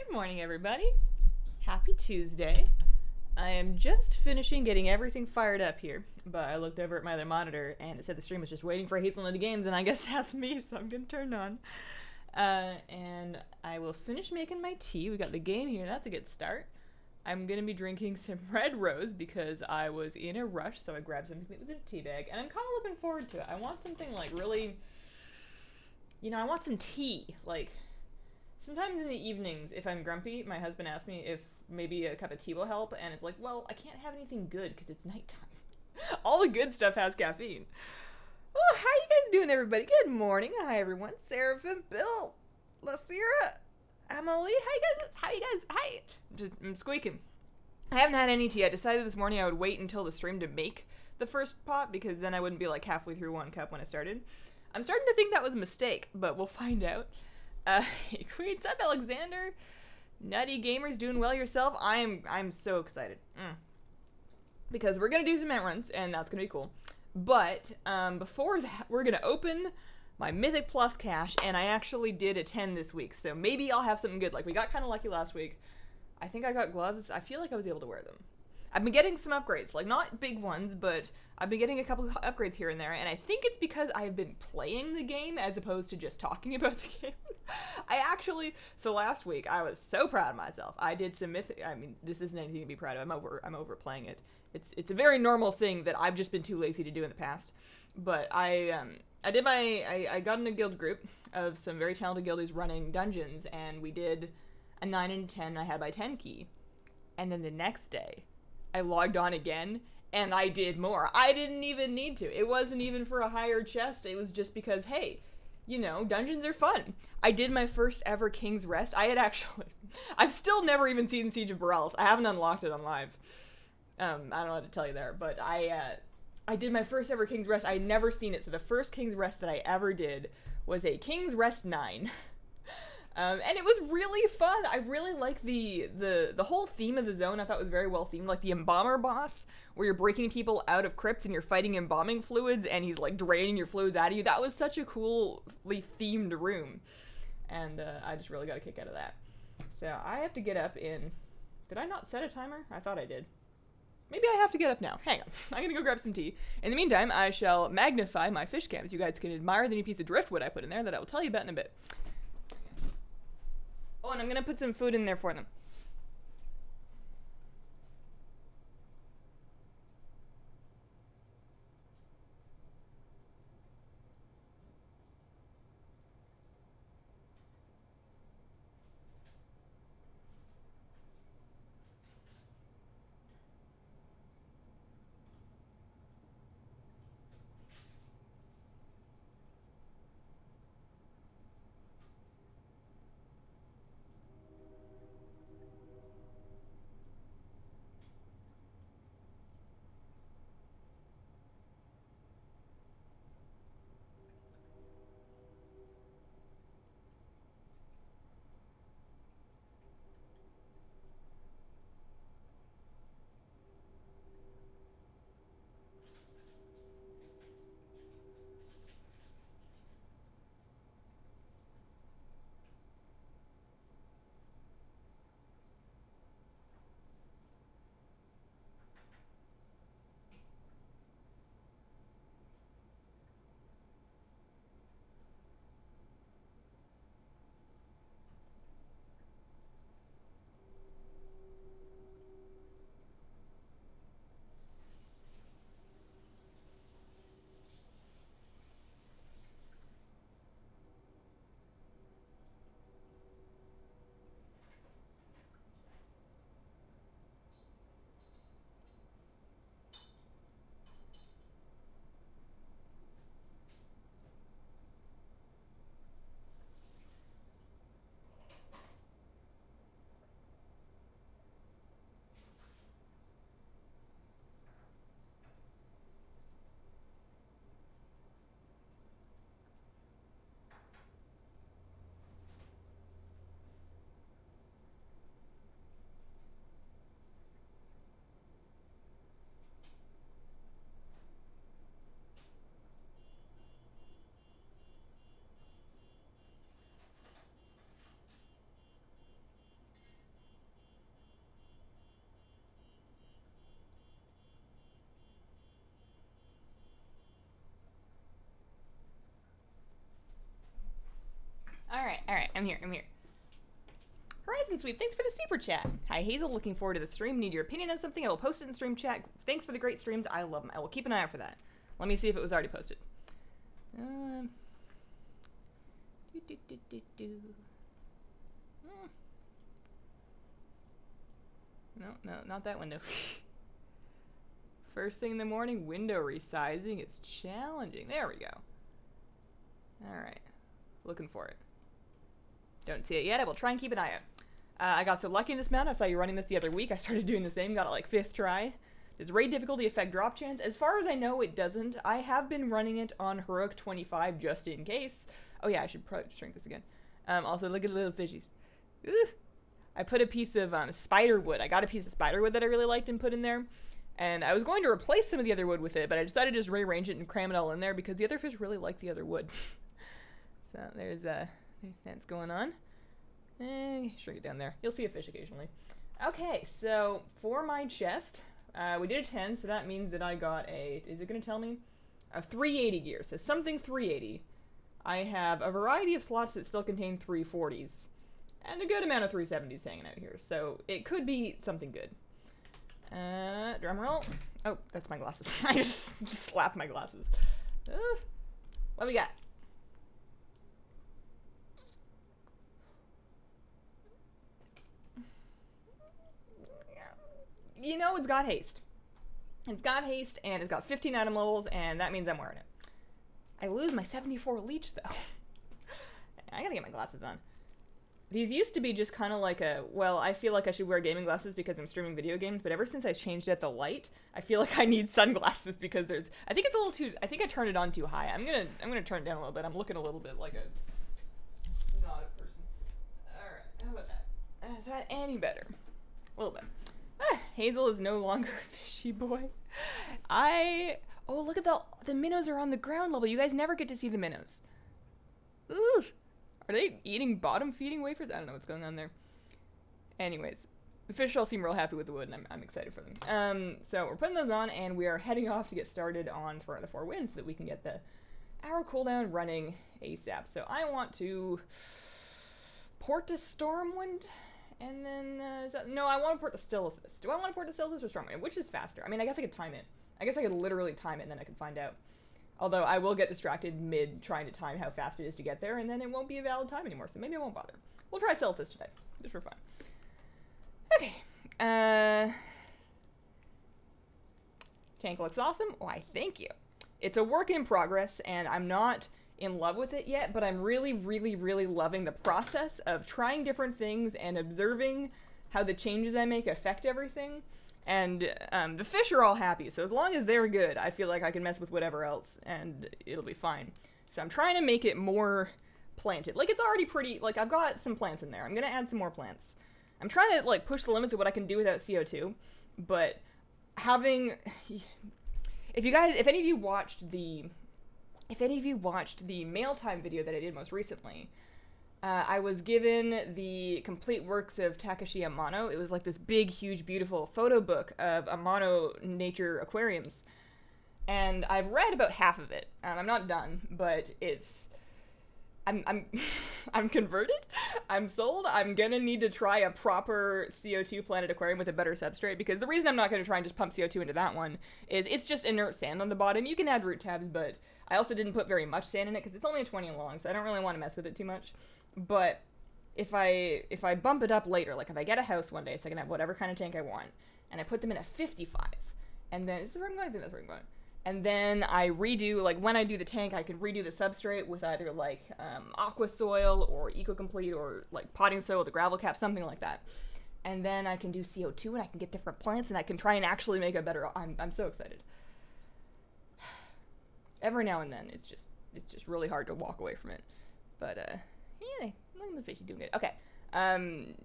Good morning, everybody. Happy Tuesday. I am just finishing getting everything fired up here, but I looked over at my other monitor and it said the stream was just waiting for Hazelnuttygames, and I guess that's me, so I'm gonna turn it on. And I will finish making my tea. We got the game here, that's a good start. I'm gonna be drinking some red rose because I was in a rush, so I grabbed something that was in a tea bag, and I'm kind of looking forward to it. I want something like really, I want some tea, like. Sometimes in the evenings, if I'm grumpy, my husband asks me if maybe a cup of tea will help, and it's like, well, I can't have anything good because it's nighttime. All the good stuff has caffeine. Oh, how you guys doing, everybody? Good morning. Hi, everyone. Seraphim, Bill, Lafira, Emily. How you guys? Hi. I'm squeaking. I haven't had any tea. I decided this morning I would wait until the stream to make the first pot because then I wouldn't be like halfway through one cup when it started. I'm starting to think that was a mistake, but we'll find out. Queen, what's up, Alexander? Nutty Gamers, doing well yourself? I'm so excited. Because we're gonna do some ent runs, and that's gonna be cool. But, before that, we're gonna open my Mythic Plus cache, and I actually did a 10 this week, so maybe I'll have something good. Like, we got kind of lucky last week. I think I got gloves. I feel like I was able to wear them. I've been getting some upgrades, like not big ones, but I've been getting a couple of upgrades here and there, and I think it's because I've been playing the game as opposed to just talking about the game. So last week I was so proud of myself. I did some Mythic. I mean, this isn't anything to be proud of. I'm overplaying it. It's a very normal thing that I've just been too lazy to do in the past. But I got in a guild group of some very talented guildies running dungeons, and we did a 9 and a 10. I had my 10 key, and then the next day I logged on again, and I did more. I didn't even need to. It wasn't even for a higher chest. It was just because, hey, dungeons are fun. I did my first ever King's Rest. I've still never even seen Siege of Borealis. I haven't unlocked it on live. I don't know what to tell you there, but I did my first ever King's Rest. I had never seen it, so the first King's Rest that I ever did was a King's Rest 9. And it was really fun. I really like the whole theme of the zone. I thought was very well themed. Like the Embomber boss, where you're breaking people out of crypts and you're fighting embalming fluids, and he's like draining your fluids out of you. That was such a coolly themed room, and I just really got a kick out of that. So I have to get up in. Did I not set a timer? I thought I did. Maybe I have to get up now. Hang on. I'm gonna go grab some tea. In the meantime, I shall magnify my fish cams. You guys can admire the new piece of driftwood I put in there that I will tell you about in a bit. Oh, and I'm gonna put some food in there for them. I'm here. Horizon Sweep, thanks for the super chat. Hi Hazel, looking forward to the stream. Need your opinion on something? I will post it in stream chat. Thanks for the great streams. I love them. I will keep an eye out for that. Let me see if it was already posted. No, not that window. First thing in the morning, window resizing. It's challenging. There we go. Alright. Looking for it. Don't see it yet. I will try and keep an eye out. I got so lucky in this mount. I saw you running this the other week. I started doing the same. Got it like 5th try. Does raid difficulty affect drop chance? As far as I know, it doesn't. I have been running it on Heroic 25 just in case. Oh yeah, I should probably shrink this again. Also, look at the little fishies. Ooh. I put a piece of spider wood. I got a piece of spider wood that I really liked and put in there. And I was going to replace some of the other wood with it, but I decided to just rearrange it and cram it all in there because the other fish really like the other wood. So there's that's going on. Shrink it down there. You'll see a fish occasionally. Okay, so for my chest, we did a 10, so that means that I got a, is it going to tell me? A 380 gear, so something 380. I have a variety of slots that still contain 340s, and a good amount of 370s hanging out here, so it could be something good. Drum roll. Oh, that's my glasses. I just slapped my glasses. What we got? You know, it's got haste. It's got haste, and it's got 15 item levels, and that means I'm wearing it. I lose my 74 leech, though. I gotta get my glasses on. These used to be just kind of like a, well, I feel like I should wear gaming glasses because I'm streaming video games, but ever since I changed it the light, I feel like I need sunglasses because there's, I think it's a little too, I think I turned it on too high. I'm gonna turn it down a little bit. I'm looking a little bit like a, not a person. Alright, how about that? Is that any better? A little bit. Hazel is no longer a fishy boy. Oh, look at the minnows are on the ground level. You guys never get to see the minnows. Ooh. Are they eating bottom feeding wafers? I don't know what's going on there. Anyways, the fish all seem real happy with the wood, and I'm excited for them. So we're putting those on, and we are heading off to get started on For the 4 Winds so that we can get the hour cooldown running ASAP. So I want to port to Stormwind, and then, no, I want to port to Stillithus. Do I want to port to Stillithus or Stormwind? Which is faster? I mean, I guess I could time it. I guess I could literally time it, and then I could find out. Although I will get distracted mid trying to time how fast it is to get there, and then it won't be a valid time anymore, so maybe I won't bother. We'll try Stillithus today, just for fun. Okay. Tank looks awesome. Why, thank you. It's a work in progress, and I'm not in love with it yet, but I'm really, really, really loving the process of trying different things and observing how the changes I make affect everything. And the fish are all happy, so as long as they're good, I feel like I can mess with whatever else, and it'll be fine. So I'm trying to make it more planted. Like, it's already pretty, like, I've got some plants in there. I'm gonna add some more plants. I'm trying to, like, push the limits of what I can do without CO2, but having... If any of you watched the mail time video that I did most recently, I was given the complete works of Takashi Amano. It was like this big, huge, beautiful photo book of Amano nature aquariums. And I've read about half of it. I'm not done, but it's... I'm converted. I'm sold. I'm gonna need to try a proper CO2 planted aquarium with a better substrate, because the reason I'm not gonna try and just pump CO2 into that one is it's just inert sand on the bottom. You can add root tabs, but I also didn't put very much sand in it because it's only a 20 long, so I don't really want to mess with it too much. But if I bump it up later, like if I get a house one day so I can have whatever kind of tank I want, and I put them in a 55, and then, is this where I'm going? I think that's where I'm going. And then I redo, like when I do the tank, I can redo the substrate with either like aqua soil or eco-complete or like potting soil with a gravel cap, something like that. And then I can do CO2 and I can get different plants and I can try and actually make a better, I'm so excited. Every now and then, it's just really hard to walk away from it. But, yeah, look at the fish, he's doing good. Okay,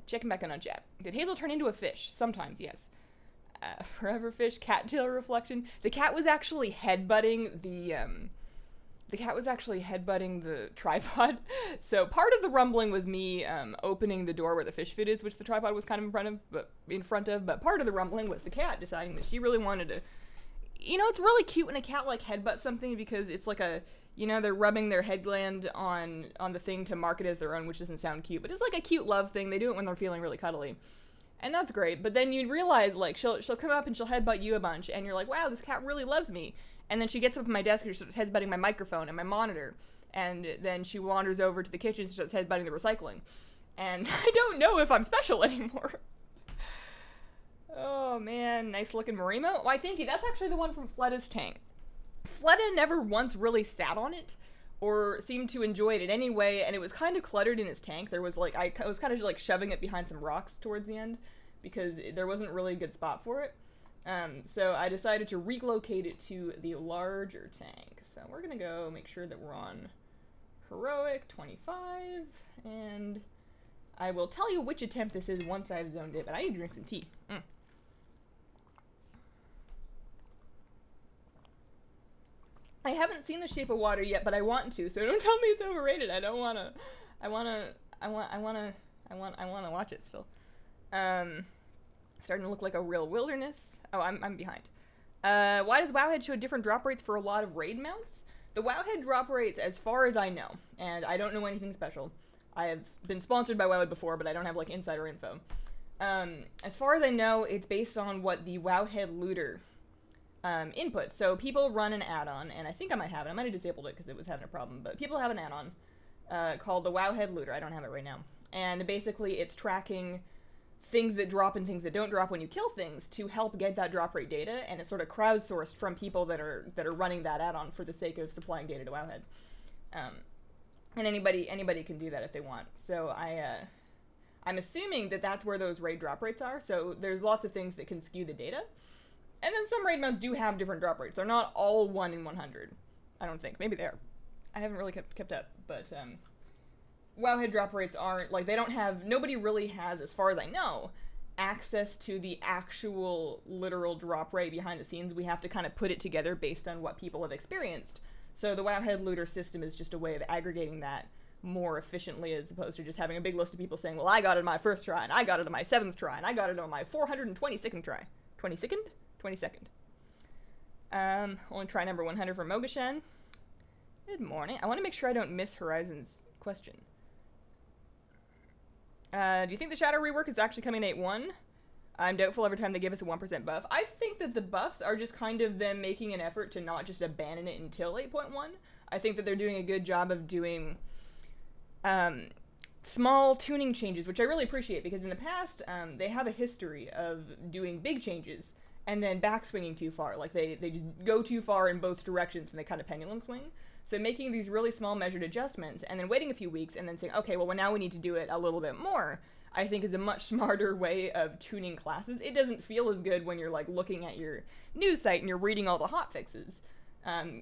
checking back in on chat. Did Hazel turn into a fish? Sometimes, yes. Forever fish, cattail reflection. The cat was actually headbutting the tripod. So part of the rumbling was me opening the door where the fish food is, which the tripod was kind of in front of, but part of the rumbling was the cat deciding that she really wanted to. You know, it's really cute when a cat like headbutts something because it's like you know, they're rubbing their head gland on the thing to mark it as their own, which doesn't sound cute, but it's like a cute love thing. They do it when they're feeling really cuddly. And that's great, but then you realize, like, she'll come up and she'll headbutt you a bunch, and you're like, wow, this cat really loves me. And then she gets up at my desk and she starts headbutting my microphone and my monitor, and then she wanders over to the kitchen and starts headbutting the recycling. And I don't know if I'm special anymore. Oh man, nice looking Marimo. Why, thank you. That's actually the one from Fletta's tank. Fletta never once really sat on it or seemed to enjoy it in any way, and it was kind of cluttered in his tank. There was like, I was kind of like shoving it behind some rocks towards the end because there wasn't really a good spot for it. So I decided to relocate it to the larger tank. So we're gonna go make sure that we're on heroic 25, and I will tell you which attempt this is once I've zoned it, but I need to drink some tea. I haven't seen The Shape of Water yet, but I want to, so don't tell me it's overrated. I don't wanna, I wanna watch it still. Starting to look like a real wilderness. Oh, I'm behind. Why does Wowhead show different drop rates for a lot of raid mounts? The Wowhead drop rates, as far as I know, and I don't know anything special. I have been sponsored by Wowhead before, but I don't have, like, insider info. As far as I know, it's based on what the Wowhead looter input. So people run an add-on, and I think I might have it. I might have disabled it because it was having a problem, but people have an add-on called the Wowhead Looter. I don't have it right now. And basically it's tracking things that drop and things that don't drop when you kill things to help get that drop rate data, and it's sort of crowdsourced from people that are running that add-on for the sake of supplying data to Wowhead. And anybody can do that if they want. So I'm assuming that that's where those raid drop rates are. So there's lots of things that can skew the data. And then some raid mounts do have different drop rates. They're not all 1 in 100. I don't think. Maybe they are. I haven't really kept up. But Wowhead drop rates aren't, like, they don't have, nobody really has, as far as I know, access to the actual literal drop rate behind the scenes. We have to kind of put it together based on what people have experienced. So the Wowhead looter system is just a way of aggregating that more efficiently, as opposed to just having a big list of people saying, well, I got it on my first try, and I got it on my 7th try, and I got it on my 422nd try. 22nd? 22nd. Only try number 100 for Mogashan. Good morning. I want to make sure I don't miss Horizon's question. Do you think the Shadow rework is actually coming in 8.1? I'm doubtful every time they give us a 1% buff. I think that the buffs are just kind of them making an effort to not just abandon it until 8.1. I think that they're doing a good job of doing small tuning changes, which I really appreciate, because in the past, they have a history of doing big changes and then backswinging too far. Like, they just go too far in both directions and they kind of pendulum swing. So making these really small measured adjustments and then waiting a few weeks and then saying, okay, well now we need to do it a little bit more, I think is a much smarter way of tuning classes. It doesn't feel as good when you're, like, looking at your news site and you're reading all the hotfixes.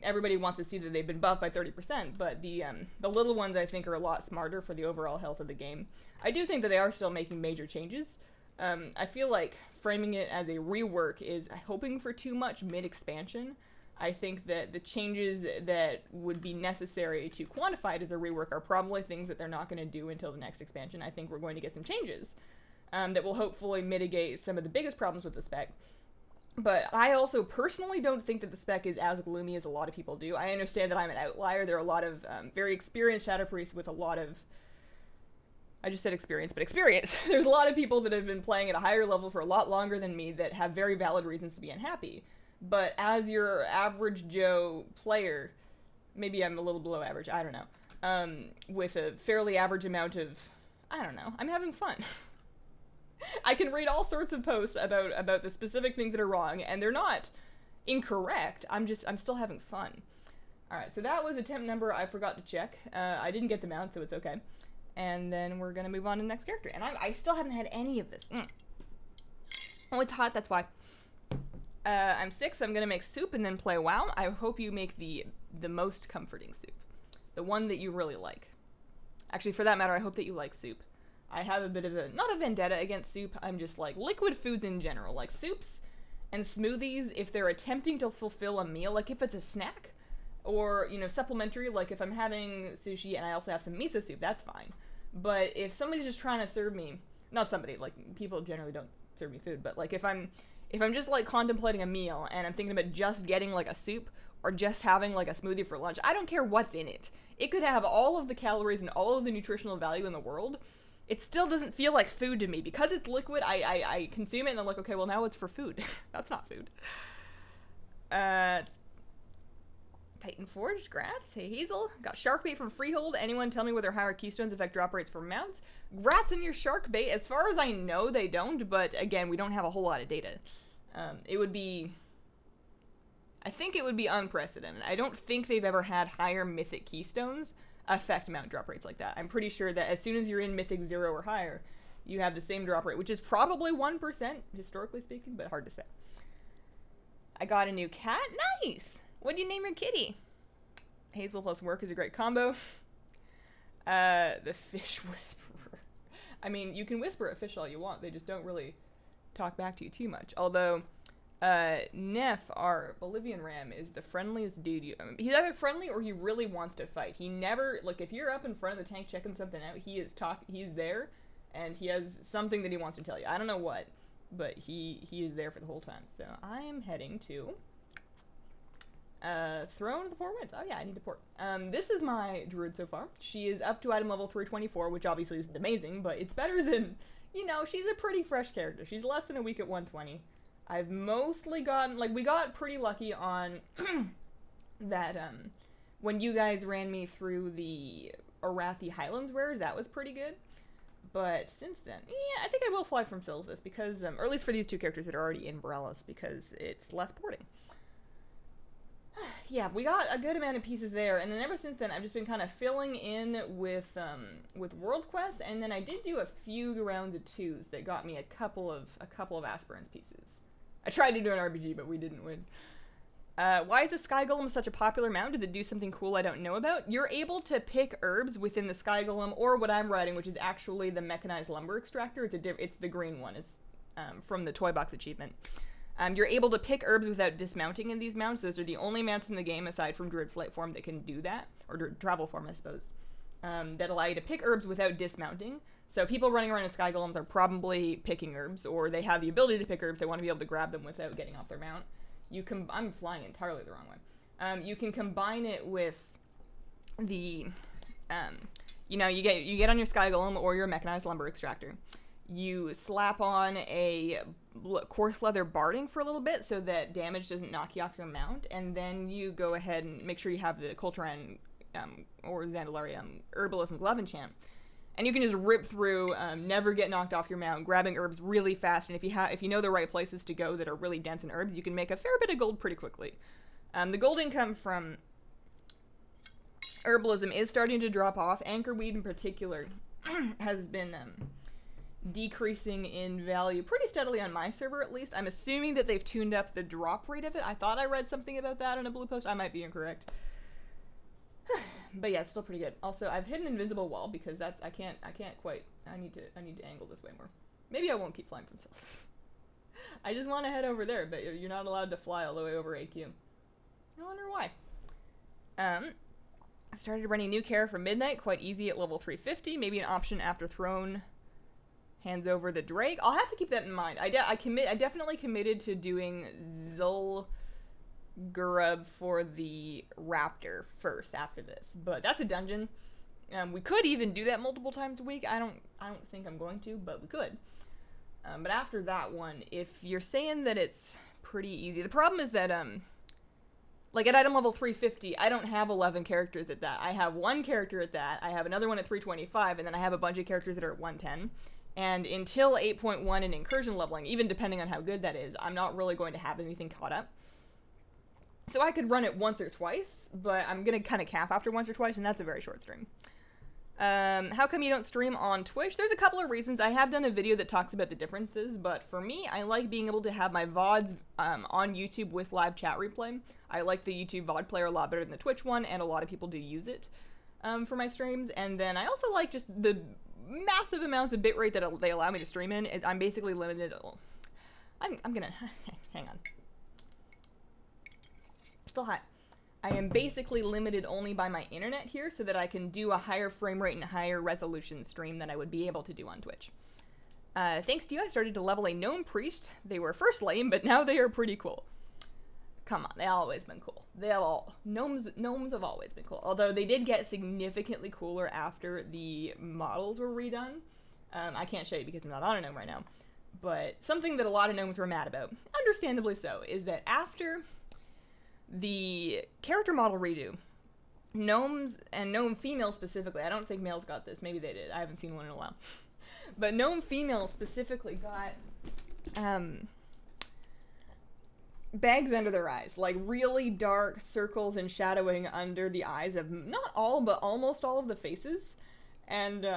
Everybody wants to see that they've been buffed by 30%, but the little ones, I think, are a lot smarter for the overall health of the game. I do think that they are still making major changes. I feel like framing it as a rework is hoping for too much mid-expansion. I think that the changes that would be necessary to quantify it as a rework are probably things that they're not going to do until the next expansion. I think we're going to get some changes that will hopefully mitigate some of the biggest problems with the spec. But I also personally don't think that the spec is as gloomy as a lot of people do. I understand that I'm an outlier. There are a lot of very experienced Shadow Priests with a lot of... I just said experience, but experience. There's a lot of people that have been playing at a higher level for a lot longer than me that have very valid reasons to be unhappy. But as your average Joe player, maybe I'm a little below average, I don't know, with a fairly average amount of, I don't know, I'm having fun. I can read all sorts of posts about the specific things that are wrong, and they're not incorrect. I'm still having fun. Alright, so that was attempt number I forgot to check. I didn't get the mount, so it's okay. And then we're gonna move on to the next character. And I still haven't had any of this. Oh, it's hot, that's why. I'm sick, so I'm gonna make soup and then play WoW. I hope you make the most comforting soup. The one that you really like. Actually, for that matter, I hope that you like soup. I have a bit of a, not a vendetta against soup, I'm just like, liquid foods in general, like soups and smoothies, if they're attempting to fulfill a meal, like if it's a snack, or, you know, supplementary, like if I'm having sushi and I also have some miso soup, that's fine. But if somebody's just trying to serve me, not somebody, like, people generally don't serve me food, but like if I'm just like contemplating a meal and I'm thinking about just getting like a soup or just having like a smoothie for lunch. I don't care what's in it. It could have all of the calories and all of the nutritional value in the world. It still doesn't feel like food to me. Because it's liquid, I consume it and I'm like, okay, well now it's for food. That's not food. Titan Forge, grats. Hey Hazel. Got shark bait from Freehold. Anyone tell me whether higher keystones affect drop rates for mounts? Grats in your shark bait. As far as I know, they don't, but again, we don't have a whole lot of data. It would be... I think it would be unprecedented. I don't think they've ever had higher mythic keystones affect mount drop rates like that. I'm pretty sure that as soon as you're in mythic 0 or higher, you have the same drop rate, which is probably 1%, historically speaking, but hard to say. I got a new cat. Nice! What do you name your kitty? Hazel plus work is a great combo. The fish whisperer. I mean, you can whisper at fish all you want. They just don't really talk back to you too much. Although, Neff, our Bolivian ram, is the friendliest dude. He's either friendly or he really wants to fight. He never, like, if you're up in front of the tank checking something out, he's there, and he has something that he wants to tell you. I don't know what, but he is there for the whole time. So I am heading to Throne of the Four Winds. Oh yeah, I need to port. This is my druid so far. She is up to item level 324, which obviously isn't amazing, but it's better than, you know, she's a pretty fresh character. She's less than a week at 120. I've mostly gotten, like, we got pretty lucky on that, when you guys ran me through the Arathi Highlands rares, that was pretty good. But since then, yeah, I think I will fly from Sylvis because, or at least for these two characters that are already in Borellis, because it's less porting. Yeah, we got a good amount of pieces there, and then ever since then, I've just been kind of filling in with world quests, and then I did do a few rounds of 2s that got me a couple of aspirants pieces. I tried to do an RPG, but we didn't win. Why is the Sky Golem such a popular mount? Does it do something cool I don't know about? You're able to pick herbs within the Sky Golem, or what I'm riding, which is actually the Mechanized Lumber Extractor. It's the green one. It's from the Toy Box achievement. You're able to pick herbs without dismounting in these mounts. Those are the only mounts in the game, aside from Druid Flight form, that can do that. Or Druid Travel form, I suppose. That allow you to pick herbs without dismounting. So people running around in Sky Golems are probably picking herbs, or they have the ability to pick herbs. They want to be able to grab them without getting off their mount. I'm flying entirely the wrong way. You can combine it with the, you know, you get on your Sky Golem or your Mechanized Lumber Extractor. You slap on a coarse leather barding for a little bit so that damage doesn't knock you off your mount, and then you go ahead and make sure you have the Coltrane or Zandalaria Herbalism Glove enchant. And you can just rip through, never get knocked off your mount, grabbing herbs really fast, and if you know the right places to go that are really dense in herbs, you can make a fair bit of gold pretty quickly. The gold income from herbalism is starting to drop off. Anchorweed in particular has been decreasing in value pretty steadily on my server, at least. I'm assuming that they've tuned up the drop rate of it. I thought I read something about that in a blue post. I might be incorrect. But yeah, it's still pretty good. Also, I've hit an invisible wall because I can't quite, I need to angle this way more. Maybe I won't keep flying from Sylvis. I just want to head over there, but you're not allowed to fly all the way over AQ. I wonder why. I started running new care for Midnight, quite easy at level 350, maybe an option after Throne hands over the Drake. I'll have to keep that in mind. I definitely committed to doing Zul'Gurub for the Raptor first after this, but that's a dungeon. We could even do that multiple times a week. I don't think I'm going to, but we could. But after that one, if you're saying that it's pretty easy, the problem is that like at item level 350, I don't have 11 characters at that. I have one character at that. I have another one at 325, and then I have a bunch of characters that are at 110. And until 8.1 in incursion leveling, even depending on how good that is, I'm not really going to have anything caught up. So I could run it once or twice, but I'm going to kind of cap after once or twice, and that's a very short stream. How come you don't stream on Twitch? There's a couple of reasons. I have done a video that talks about the differences, but for me, I like being able to have my VoDs on YouTube with live chat replay. I like the YouTube VoD player a lot better than the Twitch one, and a lot of people do use it for my streams. And then I also like just the massive amounts of bitrate that they allow me to stream in. I'm basically limited. I'm gonna hang on. Still hot. I am basically limited only by my internet here so that I can do a higher frame rate and higher resolution stream than I would be able to do on Twitch. Thanks to you, I started to level a gnome priest. They were first lame, but now they are pretty cool. come on, they've always been cool. Gnomes have always been cool. Although they did get significantly cooler after the models were redone. I can't show you because I'm not on a gnome right now. But something that a lot of gnomes were mad about, understandably so, is that after the character model redo, gnomes, and gnome females specifically, I don't think males got this, maybe they did, I haven't seen one in a while, but gnome females specifically got bags under their eyes, like really dark circles and shadowing under the eyes of not all, but almost all of the faces, and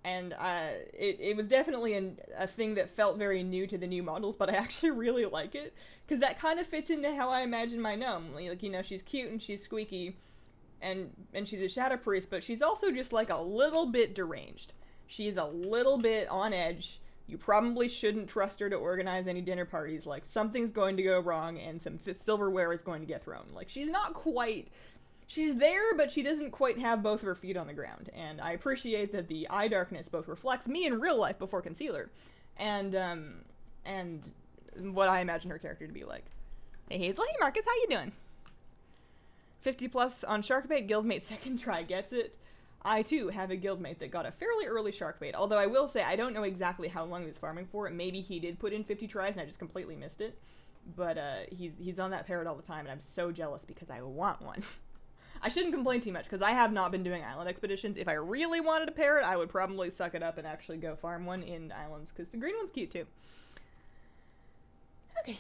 it was definitely a thing that felt very new to the new models, but I actually really like it, because that kind of fits into how I imagine my gnome. Like, you know, she's cute and she's squeaky, and she's a shadow priest, but she's also just like a little bit deranged. She's a little bit on edge. You probably shouldn't trust her to organize any dinner parties. Like, something's going to go wrong and some silverware is going to get thrown. Like, she's not quite... She's there, but she doesn't quite have both of her feet on the ground. And I appreciate that the eye darkness both reflects me in real life before concealer, and what I imagine her character to be like. Hey Hazel, hey Marcus, how you doing? 50 plus on Sharkbait, guildmate second try gets it. I too have a guildmate that got a fairly early Sharkbait, although I will say I don't know exactly how long he was farming for. Maybe he did put in 50 tries and I just completely missed it. But he's on that parrot all the time, and I'm so jealous because I want one. I shouldn't complain too much, because I have not been doing island expeditions. If I really wanted a parrot, I would probably suck it up and actually go farm one in islands, because the green one's cute too. Okay.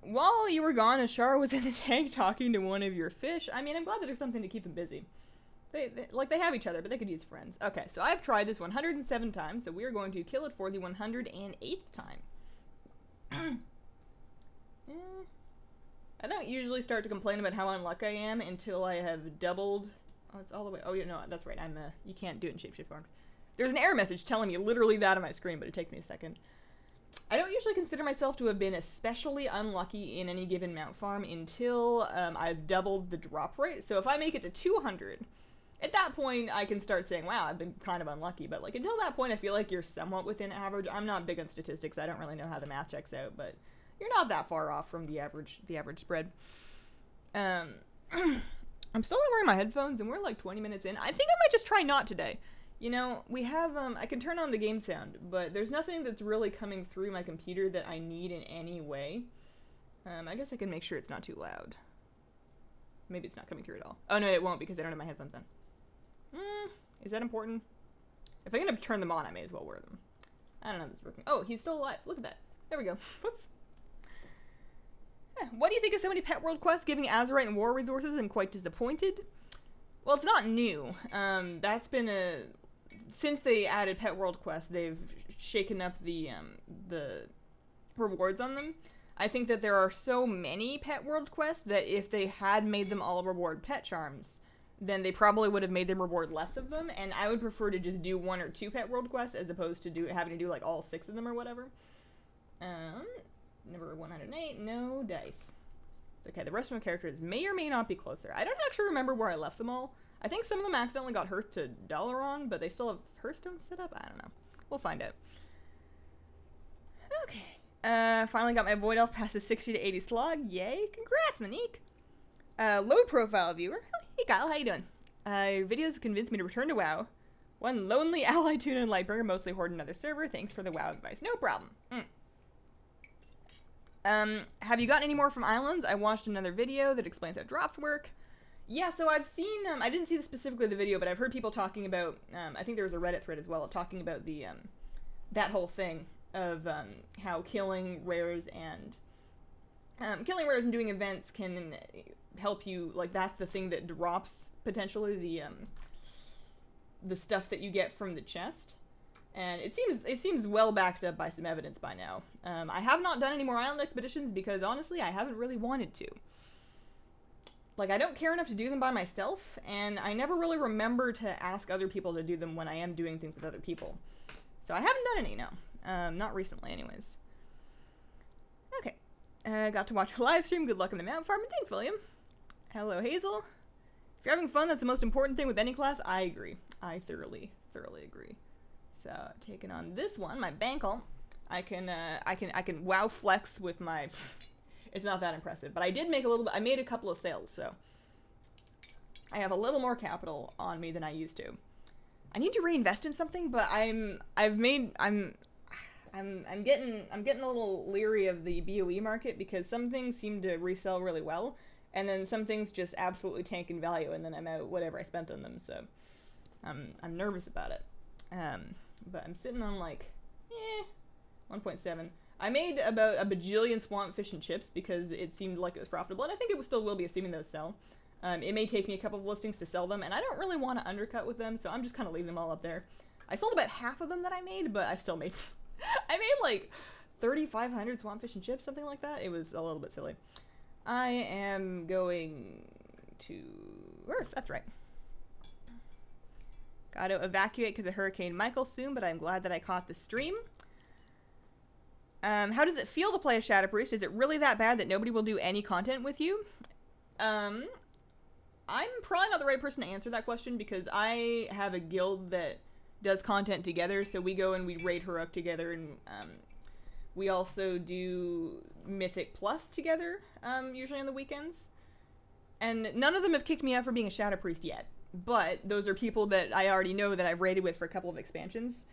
While you were gone, Ashara was in the tank talking to one of your fish. I mean, I'm glad that there's something to keep them busy. They have each other, but they could use friends. Okay, so I've tried this 107 times, so we are going to kill it for the 108th time. I don't usually start to complain about how unlucky I am until I have doubled... Oh, it's all the way... Oh, yeah, no, that's right. You can't do it in shapeshift form. There's an error message telling me literally that on my screen, but it takes me a second. I don't usually consider myself to have been especially unlucky in any given mount farm until I've doubled the drop rate. So if I make it to 200, at that point I can start saying, wow, I've been kind of unlucky. But like until that point, I feel like you're somewhat within average. I'm not big on statistics. I don't really know how the math checks out, but... You're not that far off from the average spread. I'm still not wearing my headphones, and we're like 20 minutes in. I think I might just try not today. You know, we have, I can turn on the game sound, but there's nothing that's really coming through my computer that I need in any way. I guess I can make sure it's not too loud. Maybe it's not coming through at all. Oh, no, it won't, because I don't have my headphones on. Is that important? If I'm gonna turn them on, I may as well wear them. I don't know if this is working. Oh, he's still alive. Look at that. There we go. Whoops. What do you think of so many Pet World quests giving Azurite and War resources? I'm quite disappointed. Well, it's not new. That's been since they added Pet World quests, they've shaken up the rewards on them. I think that there are so many Pet World quests that if they had made them all reward pet charms, then they probably would have made them reward less of them, and I would prefer to just do 1 or 2 Pet World quests as opposed to having to do like all 6 of them or whatever. Number 108, no dice. Okay, the rest of my characters may or may not be closer. I don't actually remember where I left them all. I think some of them accidentally got hurt to Dalaran, but they still have Hearthstone set up? I don't know. We'll find out. Okay. Finally got my Void Elf past the 60 to 80 slog. Yay. Congrats, Monique. Low profile viewer. Hey, Kyle, how you doing? Your videos convinced me to return to WoW. One lonely ally tune and Lightbringer, mostly hoard another server. Thanks for the WoW advice. No problem. Have you gotten any more from Islands? I watched another video that explains how drops work. Yeah, so I've seen, I didn't see specifically the video, but I've heard people talking about, I think there was a Reddit thread as well, talking about the, that whole thing of, how killing rares and doing events can help you, like, that's the thing that drops, potentially, the stuff that you get from the chest. And it seems well backed up by some evidence by now. I have not done any more island expeditions because, honestly, I haven't really wanted to. Like, I don't care enough to do them by myself, and I never really remember to ask other people to do them when I am doing things with other people. So I haven't done any, no. Not recently, anyways. Okay. Got to watch a live stream. Good luck in the mount farm, and thanks, William. Hello, Hazel. If you're having fun, that's the most important thing with any class. I agree. I thoroughly agree. So, taking on this one, my Bankle, I can WoW flex with my It's not that impressive. But I did make a little bit. I made a couple of sales, so I have a little more capital on me than I used to. I need to reinvest in something, but I'm getting a little leery of the BOE market because some things seem to resell really well, and then some things just absolutely tank in value, and then I'm out whatever I spent on them. So I'm nervous about it. But I'm sitting on like 1.7. I made about a bajillion swamp fish and chips because it seemed like it was profitable, and I think it still will be, assuming those sell. It may take me a couple of listings to sell them, and I don't really want to undercut with them, so I'm just kind of leaving them all up there. I sold about half of them that I made, but I still made... I made like 3,500 swamp fish and chips, something like that. It was a little bit silly. I am going to Earth, that's right. Got to evacuate because of Hurricane Michael soon, but I'm glad that I caught the stream. How does it feel to play a Shadow Priest? Is it really that bad that nobody will do any content with you? I'm probably not the right person to answer that question because I have a guild that does content together, so we go and we raid Huruk together, and we also do Mythic Plus together, usually on the weekends. And none of them have kicked me out for being a Shadow Priest yet, but those are people that I already know that I've raided with for a couple of expansions.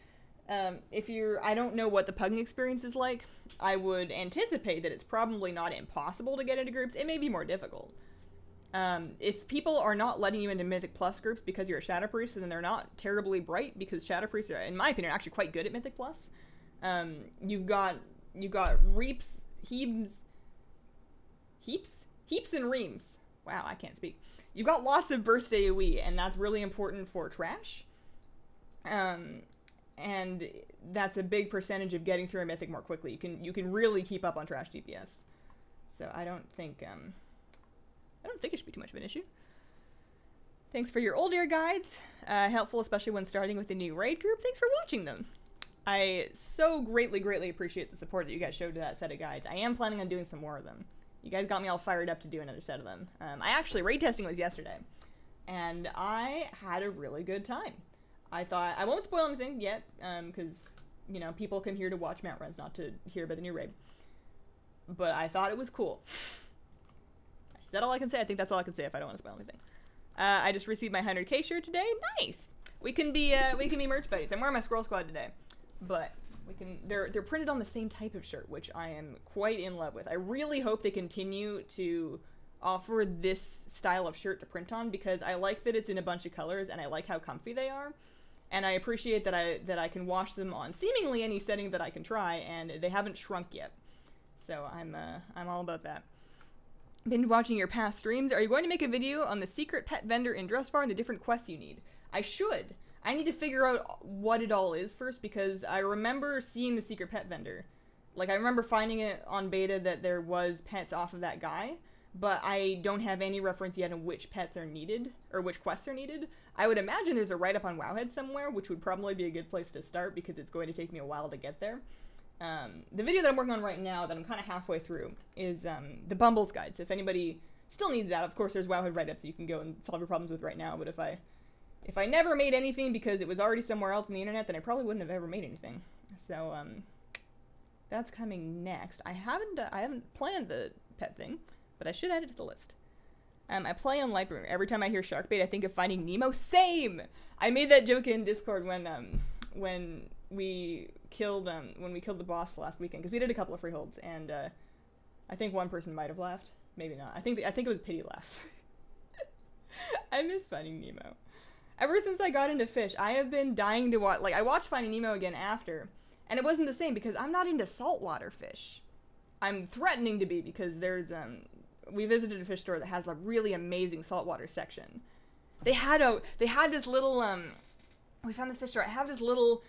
I don't know what the pugging experience is like. I would anticipate that it's probably not impossible to get into groups. It may be more difficult. If people are not letting you into Mythic Plus groups because you're a Shadow Priest, then they're not terribly bright, because Shadow Priests are, in my opinion, actually quite good at Mythic Plus. You've got Heaps and Reams. Wow, I can't speak. You've got lots of burst AoE, and that's really important for trash. And that's a big percentage of getting through a Mythic more quickly. You can really keep up on trash DPS. So I don't think it should be too much of an issue. Thanks for your old year guides. Helpful, especially when starting with a new raid group. Thanks for watching them. I so greatly appreciate the support that you guys showed to that set of guides. I am planning on doing some more of them. You guys got me all fired up to do another set of them. I actually, raid testing was yesterday, and I had a really good time. I thought, I won't spoil anything yet, because, you know, people come here to watch mount runs, not to hear about the new raid. But I thought it was cool. Is that all I can say? I think that's all I can say if I don't want to spoil anything. I just received my 100K shirt today. Nice! We can be merch buddies. I'm wearing my Squirrel Squad today. But they're printed on the same type of shirt, which I am quite in love with. I really hope they continue to offer this style of shirt to print on, because I like that it's in a bunch of colors, and I like how comfy they are. And I appreciate that I can wash them on seemingly any setting that I can try, and they haven't shrunk yet. So I'm all about that. Been watching your past streams. Are you going to make a video on the secret pet vendor in Dressfar and the different quests you need? I should. I need to figure out what it all is first, because I remember seeing the secret pet vendor. Like, I remember finding it on beta that there was pets off of that guy, but I don't have any reference yet on which pets are needed, or which quests are needed. I would imagine there's a write-up on Wowhead somewhere, which would probably be a good place to start, because it's going to take me a while to get there. The video that I'm working on right now, that I'm kind of halfway through, is the Bumbles Guide. So if anybody still needs that, of course there's Wowhead write-ups that you can go and solve your problems with right now, but if I never made anything because it was already somewhere else on the internet, then I probably wouldn't have ever made anything. So, that's coming next. I haven't planned the pet thing, but I should add it to the list. I play on Lightbringer. Every time I hear Sharkbait, I think of Finding Nemo. Same! I made that joke in Discord when we killed the boss last weekend, because we did a couple of freeholds, and I think one person might have laughed. Maybe not. I think it was pity laughs. I miss Finding Nemo. Ever since I got into fish, I have been dying to watch, like, I watched Finding Nemo again after, and it wasn't the same because I'm not into saltwater fish. I'm threatening to be, because there's, we visited a fish store that has a really amazing saltwater section. They had this little, we found this fish store, it had this little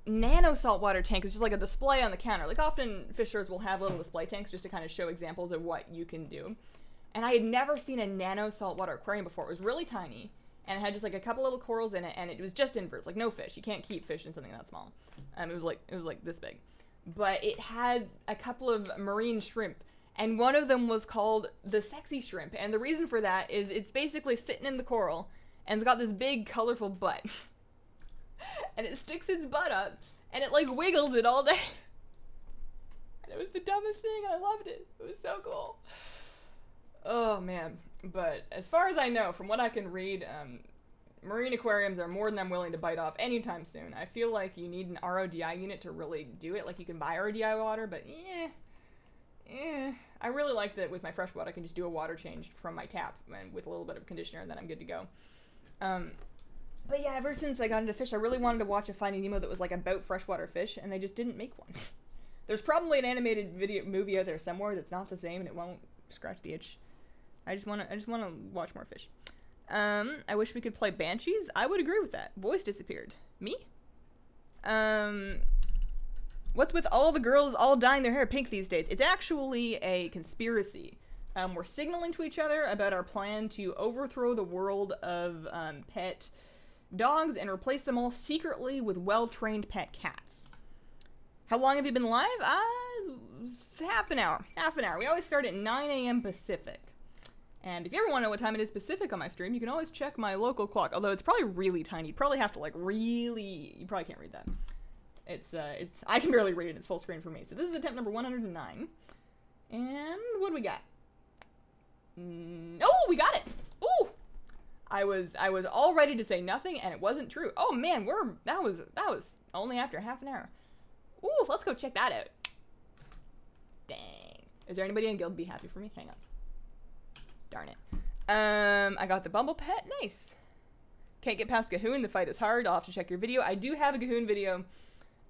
nano saltwater tank. It's just like a display on the counter. Like, often fish stores will have little display tanks just to kind of show examples of what you can do. And I had never seen a nano saltwater aquarium before. It was really tiny, and it had just like a couple little corals in it, and it was just inverts, like no fish. You can't keep fish in something that small. It was like this big, but it had a couple of marine shrimp, and one of them was called the sexy shrimp. And the reason for that is it's basically sitting in the coral, and it's got this big colorful butt, and it sticks its butt up, and it like wiggles it all day. And it was the dumbest thing. I loved it. It was so cool. Oh, man. But as far as I know, from what I can read, marine aquariums are more than I'm willing to bite off anytime soon. I feel like you need an RODI unit to really do it. Like, you can buy RODI water, but I really like that with my freshwater, I can just do a water change from my tap and with a little bit of conditioner, and then I'm good to go. But yeah, ever since I got into fish, I really wanted to watch a Finding Nemo that was like about freshwater fish, and they just didn't make one. There's probably an animated movie out there somewhere that's not the same, and it won't scratch the itch. I just want to watch more fish. I wish we could play Banshees. I would agree with that. Voice disappeared. Me? What's with all the girls all dyeing their hair pink these days? It's actually a conspiracy. We're signaling to each other about our plan to overthrow the world of pet dogs and replace them all secretly with well-trained pet cats. How long have you been live? Half an hour. Half an hour. We always start at 9 a.m. Pacific. And if you ever want to know what time it is Pacific on my stream, you can always check my local clock. Although it's probably really tiny. You probably have to like really... You probably can't read that. It's I can barely read it. It's full screen for me. So this is attempt number 109. And what do we got? Oh, we got it! Ooh! I was all ready to say nothing, and it wasn't true. Oh man, that was only after half an hour. Ooh, let's go check that out. Dang. Is there anybody in guild be happy for me? Hang on. Darn it. I got the Bumble Pet. Nice. Can't get past Gahoon. The fight is hard. I'll have to check your video. I do have a Gahoon video.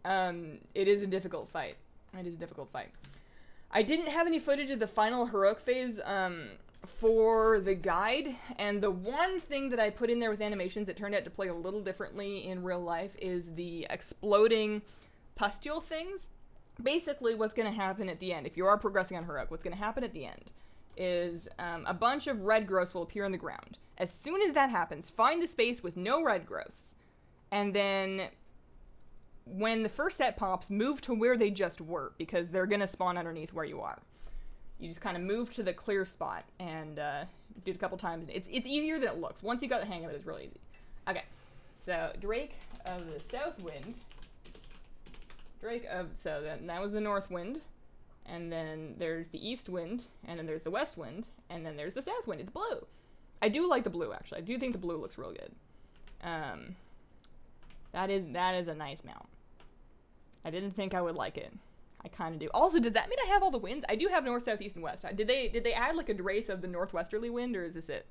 It is a difficult fight. It is a difficult fight. I didn't have any footage of the final heroic phase, for the guide, and the one thing that I put in there with animations that turned out to play a little differently in real life is the exploding pustule things. Basically, what's going to happen at the end, if you are progressing on heroic, what's going to happen at the end is a bunch of red growths will appear on the ground. As soon as that happens, find the space with no red growths, and then when the first set pops, move to where they just were, because they're going to spawn underneath where you are. You just kind of move to the clear spot and do it a couple times. It's easier than it looks. Once you got the hang of it, it's really easy. Okay, so Drake of the South Wind. So then that was the North Wind, and then there's the East Wind, and then there's the West Wind, and then there's the South Wind. It's blue. I do like the blue, actually. I do think the blue looks real good. That is a nice mount. I didn't think I would like it. I kind of do. Also, does that mean I have all the winds? I do have north, south, east, and west. Did they add like a trace of the northwesterly wind, or is this it?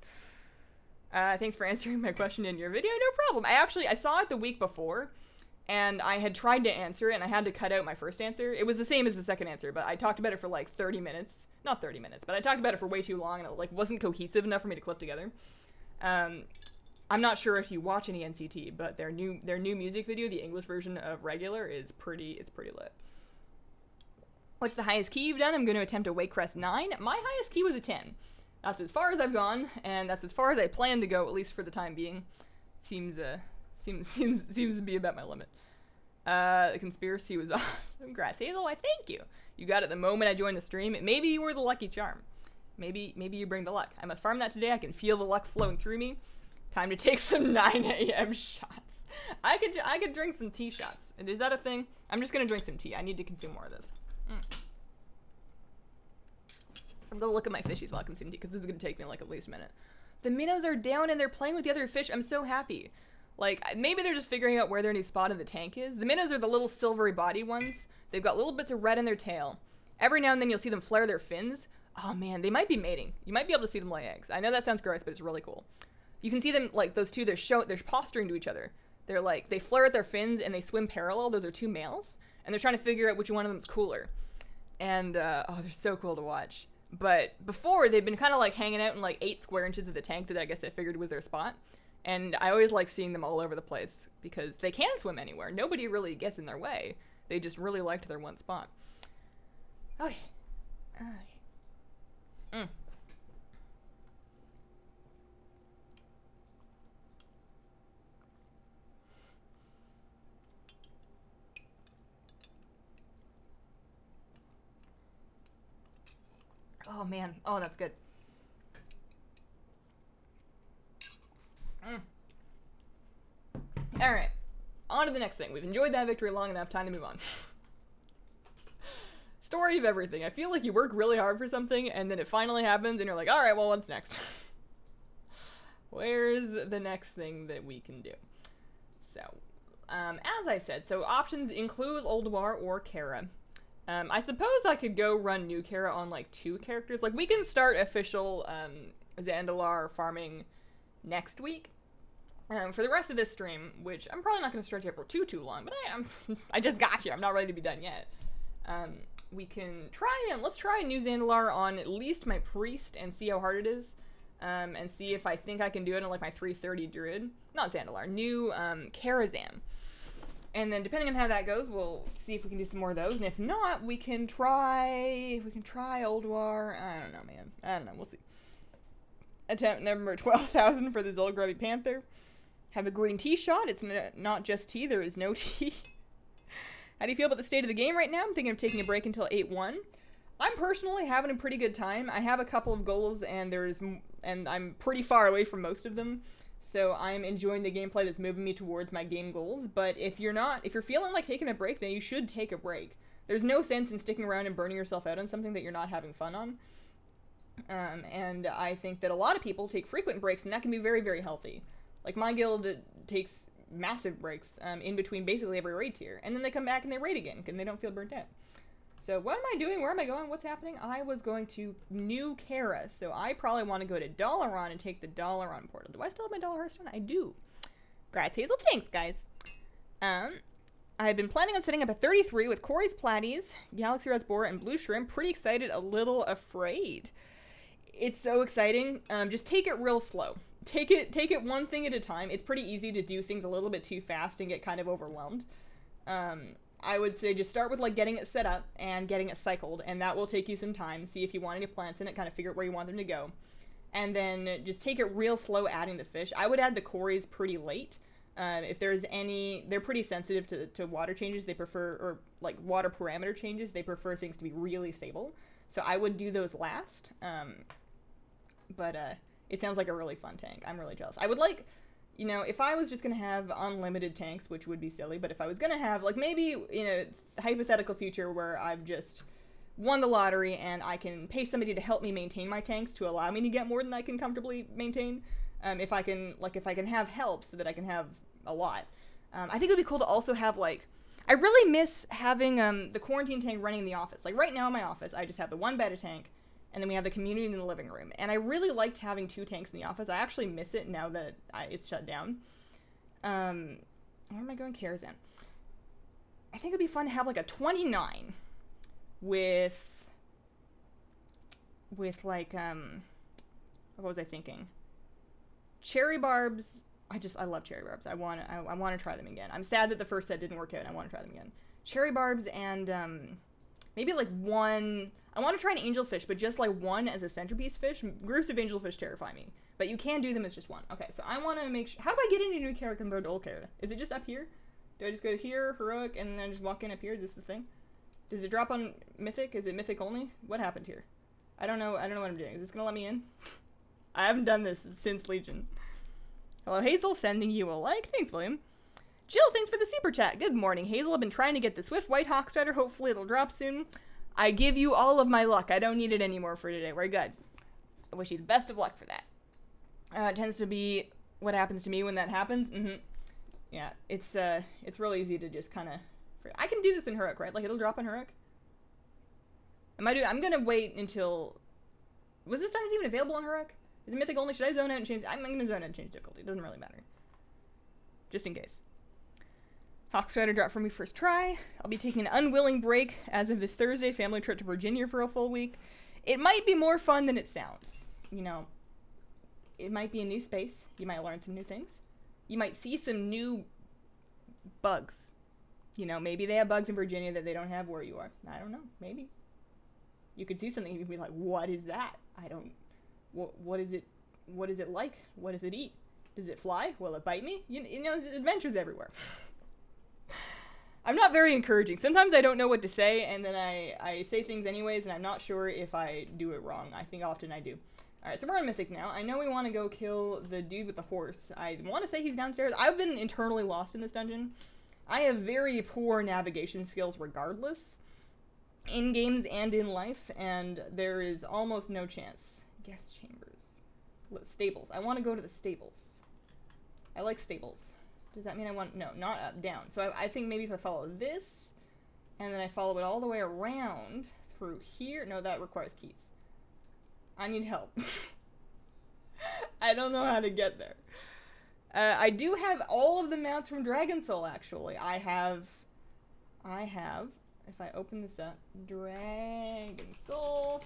Thanks for answering my question in your video. No problem. I saw it the week before, and I had tried to answer it, and I had to cut out my first answer. It was the same as the second answer, but I talked about it for like 30 minutes. Not 30 minutes, but I talked about it for way too long, and it like wasn't cohesive enough for me to clip together. I'm not sure if you watch any NCT, but their new music video, the English version of Regular, it's pretty lit. What's the highest key you've done? I'm going to attempt a Wakecrest 9. My highest key was a 10. That's as far as I've gone, and that's as far as I plan to go, at least for the time being. Seems to be about my limit. The conspiracy was awesome. Congrats, Hazel. Why, thank you. You got it the moment I joined the stream. Maybe you were the lucky charm. Maybe you bring the luck. I must farm that today. I can feel the luck flowing through me. Time to take some 9 a.m. shots. I could drink some tea shots. Is that a thing? I'm just gonna drink some tea. I need to consume more of this. I'm gonna look at my fishies while I consume tea, because this is gonna take me like at least a minute. The minnows are down and they're playing with the other fish. I'm so happy. Like, maybe they're just figuring out where their new spot in the tank is. The minnows are the little silvery body ones. They've got little bits of red in their tail. Every now and then you'll see them flare their fins. Oh man, they might be mating. You might be able to see them lay eggs. I know that sounds gross, but it's really cool. You can see them, like, those two, they're posturing to each other. They're like, they flare at their fins and they swim parallel. Those are two males. And they're trying to figure out which one of them is cooler. And, oh, they're so cool to watch. But before, they've been kind of like hanging out in like 8 square inches of the tank that I guess they figured was their spot. And I always like seeing them all over the place because they can swim anywhere. Nobody really gets in their way. They just really liked their one spot. Okay. Oh man, oh that's good. Alright, on to the next thing. We've enjoyed that victory long enough, time to move on. story of everything. I feel like you work really hard for something, and then it finally happens, and you're like, alright, well, what's next? Where's the next thing that we can do? So, as I said, so options include Ulduar or Kara. I suppose I could go run new Kara on, like, 2 characters. Like, we can start official, Zandalar farming next week. For the rest of this stream, which I'm probably not going to stretch it for too long, but I just got here. I'm not ready to be done yet. We can try, and let's try a new Zandalar on at least my Priest and see how hard it is. And see if I think I can do it on, like, my 330 Druid. Not Zandalar, new, Karazhan. And then, depending on how that goes, we'll see if we can do some more of those. And if not, we can try Ulduar. I don't know, man. I don't know. We'll see. Attempt number 12,000 for the Zolgrubby Panther. Have a green tea shot. It's not just tea. There is no tea. How do you feel about the state of the game right now? I'm thinking of taking a break until 8-1. I'm personally having a pretty good time. I have a couple of goals, and I'm pretty far away from most of them. So I'm enjoying the gameplay that's moving me towards my game goals. But if you're feeling like taking a break, then you should take a break. There's no sense in sticking around and burning yourself out on something that you're not having fun on. And I think that a lot of people take frequent breaks, and that can be very, very healthy. Like, my guild takes massive breaks in between basically every raid tier. And then they come back and they raid again, and they don't feel burnt out. So what am I doing? Where am I going? What's happening? I was going to New Kara, so I probably want to go to Dalaran and take the Dalaran portal. Do I still have my Dollar Hearthstone? I do. Grats, Hazel. Thanks, guys. I've been planning on setting up a 33 with Corey's Platies, Galaxy Rasbora, and Blue Shrimp. Pretty excited, a little afraid. It's so exciting. Just take it real slow. Take it one thing at a time. It's pretty easy to do things a little bit too fast and get kind of overwhelmed. I would say just start with, like, getting it set up and getting it cycled, and that will take you some time. See if you want any plants in it, kind of figure out where you want them to go. And then just take it real slow adding the fish. I would add the Cories pretty late. If there's any, they're pretty sensitive to water changes. They prefer, or, like, water parameter changes. They prefer things to be really stable. So I would do those last. But it sounds like a really fun tank. I'm really jealous. I would like, you know, if I was just going to have unlimited tanks, which would be silly, but if I was going to have, like, maybe, in a hypothetical future where I've just won the lottery and I can pay somebody to help me maintain my tanks to allow me to get more than I can comfortably maintain, if I can have help so that I can have a lot. I think it would be cool to also have, like, I really miss having the quarantine tank running in the office. Like, right now in my office, I just have the one beta tank, and then we have the community in the living room. And I really liked having 2 tanks in the office. I actually miss it now that it's shut down. Where am I going? Karazhan. I think it'd be fun to have, like, a 29 with like, what was I thinking? Cherry barbs. I love cherry barbs. I want to try them again. I'm sad that the first set didn't work out, and I want to try them again. Cherry barbs and, maybe, like, one. I want to try an angelfish, but just, like, one as a centerpiece fish. Groups of angelfish terrify me. But you can do them as just one. Okay, so I want to make sure. How do I get into New Kara compared to Old Kara? Is it just up here? Do I just go here, heroic, and then just walk in up here? Is this the thing? Does it drop on Mythic? Is it Mythic only? What happened here? I don't know what I'm doing. Is this going to let me in? I haven't done this since Legion. Hello, Hazel. Sending you a like. Thanks, William. Jill, thanks for the super chat. Good morning, Hazel. I've been trying to get the Swift White Hawk Strider. Hopefully it'll drop soon. I give you all of my luck. I don't need it anymore for today. We're good. I wish you the best of luck for that. It tends to be what happens to me when that happens. Yeah, it's real easy to just kind of... I can do this in Heroic, right? Like, it'll drop on Heroic? I'm gonna wait until... Was this time even available on Heroic? Is it Mythic only? Should I zone out and change... I'm gonna zone out and change difficulty. It doesn't really matter. Just in case. Hawkstrider dropped for me first try. I'll be taking an unwilling break as of this Thursday. Family trip to Virginia for a full week. It might be more fun than it sounds. You know, it might be a new space. You might learn some new things. You might see some new bugs. You know, maybe they have bugs in Virginia that they don't have where you are. I don't know. Maybe. You could see something and you'd be like, what is that? What is it? What is it like? What does it eat? Does it fly? Will it bite me? You know, there's adventures everywhere. I'm not very encouraging. Sometimes I don't know what to say, and then I say things anyways, and I'm not sure if I do it wrong. I think often I do. Alright, so we're on Mythic now. I know we want to go kill the dude with the horse. I want to say he's downstairs. I've been internally lost in this dungeon. I have very poor navigation skills regardless. in games and in life, and there is almost no chance. Guest chambers. Stables. I want to go to the stables. I like stables. Does that mean I want... No, not up, down. So I think maybe if I follow this, and then I follow it all the way around through here... No, that requires keys. I need help. I don't know how to get there. I do have all of the mounts from Dragon Soul, actually. I have... If I open this up, Dragon Soul.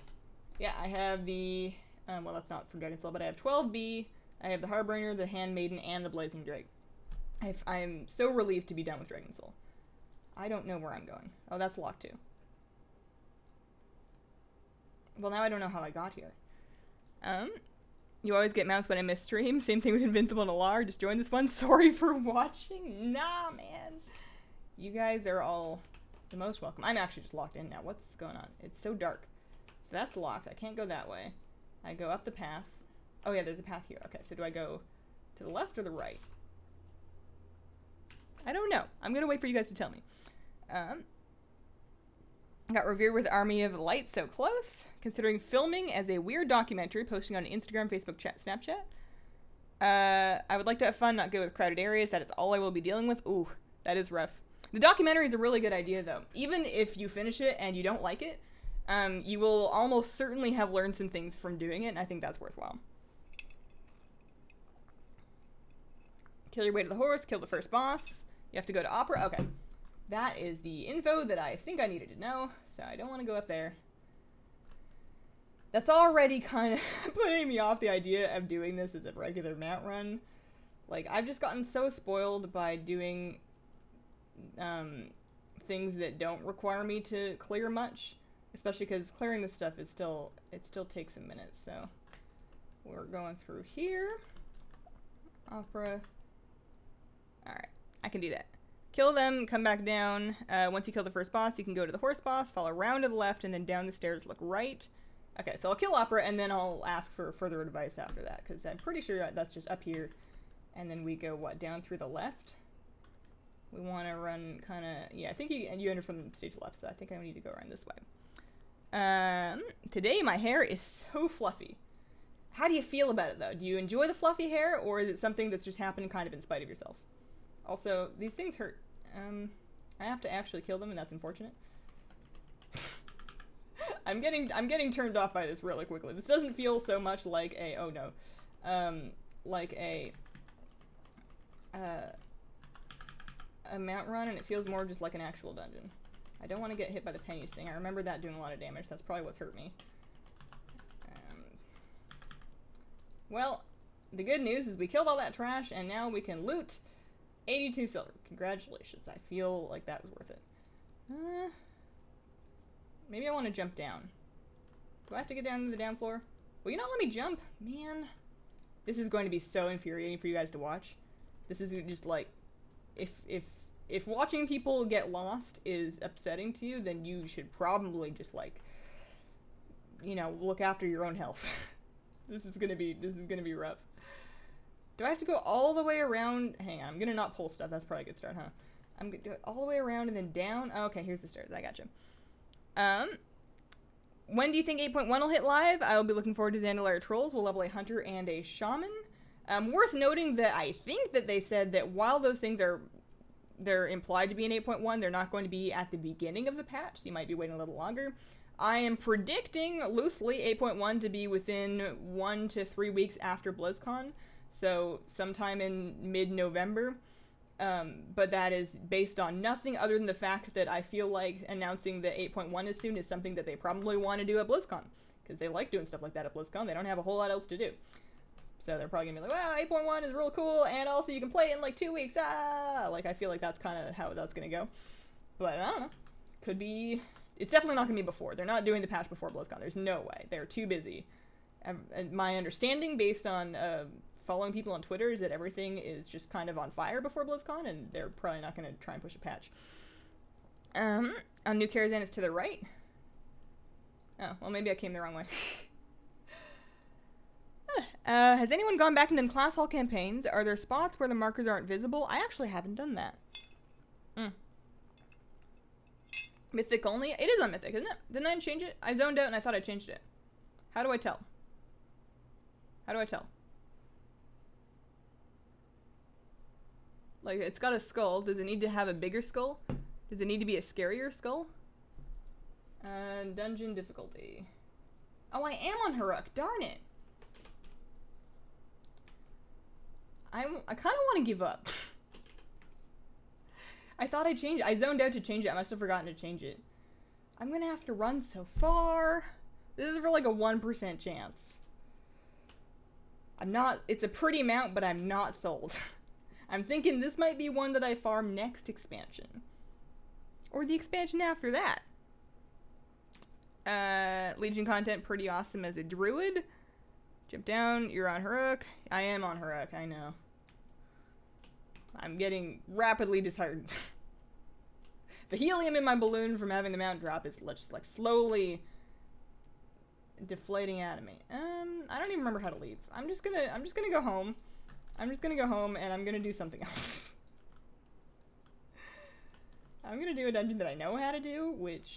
Yeah, I have the... well, that's not from Dragon Soul, but I have 12B. I have the Harbinger, the Handmaiden, and the Blazing Drake. I'm so relieved to be done with Dragon Soul. I don't know where I'm going. Oh, that's locked too. Well, now I don't know how I got here. You always get mounts when I miss stream. Same thing with Invincible and Alar. Just join this one. Sorry for watching. Nah, man. You guys are all the most welcome. I'm actually just locked in now. What's going on? It's so dark. So that's locked. I can't go that way. I go up the path. Oh yeah, there's a path here. Okay, so do I go to the left or the right? I don't know. I'm gonna wait for you guys to tell me. Got revered with Army of the Light so close. Considering filming as a weird documentary, posting on Instagram, Facebook, chat, Snapchat. I would like to have fun, not go with crowded areas. That is all I will be dealing with. Ooh, that is rough. The documentary is a really good idea, though. Even if you finish it and you don't like it, you will almost certainly have learned some things from doing it, and I think that's worthwhile. Kill your way to the horse, kill the first boss. You have to go to Opera. Okay. That is the info that I think I needed to know, so I don't want to go up there. That's already kind of putting me off the idea of doing this as a regular mount run. Like, I've just gotten so spoiled by doing things that don't require me to clear much. Especially because clearing this stuff is still, it still takes a minute, so. We're going through here. Opera. Alright, I can do that. Kill them, come back down. Once you kill the first boss, you can go to the horse boss, follow around to the left, and then down the stairs, look right. Okay, so I'll kill Opera, and then I'll ask for further advice after that, because I'm pretty sure that's just up here. And then we go, what, down through the left? We want to run kind of... Yeah, I think you enter from the stage left, so I think I need to go around this way. Today my hair is so fluffy. How do you feel about it, though? Do you enjoy the fluffy hair, or is it something that's just happened kind of in spite of yourself? Also, these things hurt. I have to actually kill them, and that's unfortunate. I'm getting turned off by this really quickly. This doesn't feel so much like a... Oh, no. Like a mount run, and it feels more just like an actual dungeon. I don't want to get hit by the pennies thing. I remember that doing a lot of damage. That's probably what's hurt me. Well, the good news is we killed all that trash, and now we can loot 82 silver. Congratulations. I feel like that was worth it. Maybe I want to jump down. Do I have to get down to the down floor? Will you not let me jump? Man. This is going to be so infuriating for you guys to watch. This is just like... If watching people get lost is upsetting to you, then you should probably just, like, you know, look after your own health. This is gonna be rough. Do I have to go all the way around? Hang on, I'm gonna not pull stuff. That's probably a good start, huh? I'm gonna do it all the way around and then down. Oh, okay, here's the stairs. I gotcha. When do you think 8.1 will hit live? I will be looking forward to Zandalire Trolls. We'll level a Hunter and a Shaman. Worth noting that I think that they said that while those things they're implied to be in 8.1, they're not going to be at the beginning of the patch, so you might be waiting a little longer. I am predicting, loosely, 8.1 to be within 1 to 3 weeks after BlizzCon, so sometime in mid-November. But that is based on nothing other than the fact that I feel like announcing that 8.1 is soon is something that they probably want to do at BlizzCon, because they like doing stuff like that at BlizzCon. They don't have a whole lot else to do. So they're probably gonna be like, wow, 8.1 is real cool, and also you can play it in like 2 weeks, Like, I feel like that's kind of how that's gonna go. But I don't know. Could be... It's definitely not gonna be before. They're not doing the patch before BlizzCon. There's no way. They're too busy. My understanding, based on following people on Twitter, is that everything is just kind of on fire before BlizzCon, and they're probably not gonna try and push a patch. On New Karazhan, it's to the right. Oh, well, maybe I came the wrong way. Has anyone gone back and done class hall campaigns? Are there spots where the markers aren't visible? I actually haven't done that. Mythic only? It is on Mythic, isn't it? Didn't I change it? I zoned out and I thought I changed it. How do I tell? How do I tell? Like, it's got a skull. Does it need to have a bigger skull? Does it need to be a scarier skull? Dungeon difficulty. Oh, I am on Haruk. Darn it. I kind of want to give up. I thought I changed it. I zoned out to change it. I must have forgotten to change it. I'm gonna have to run so far. This is for like a 1% chance. I'm not, it's a pretty amount, but I'm not sold. I'm thinking this might be one that I farm next expansion. Or the expansion after that. Legion content, pretty awesome as a druid. Jump down, you're on Haruk. I am on Haruk, I know. I'm getting rapidly disheartened. The helium in my balloon from having the mount drop is just like slowly deflating out of me. I don't even remember how to leave. I'm just gonna go home. I'm just gonna go home and I'm gonna do something else. I'm gonna do a dungeon that I know how to do, which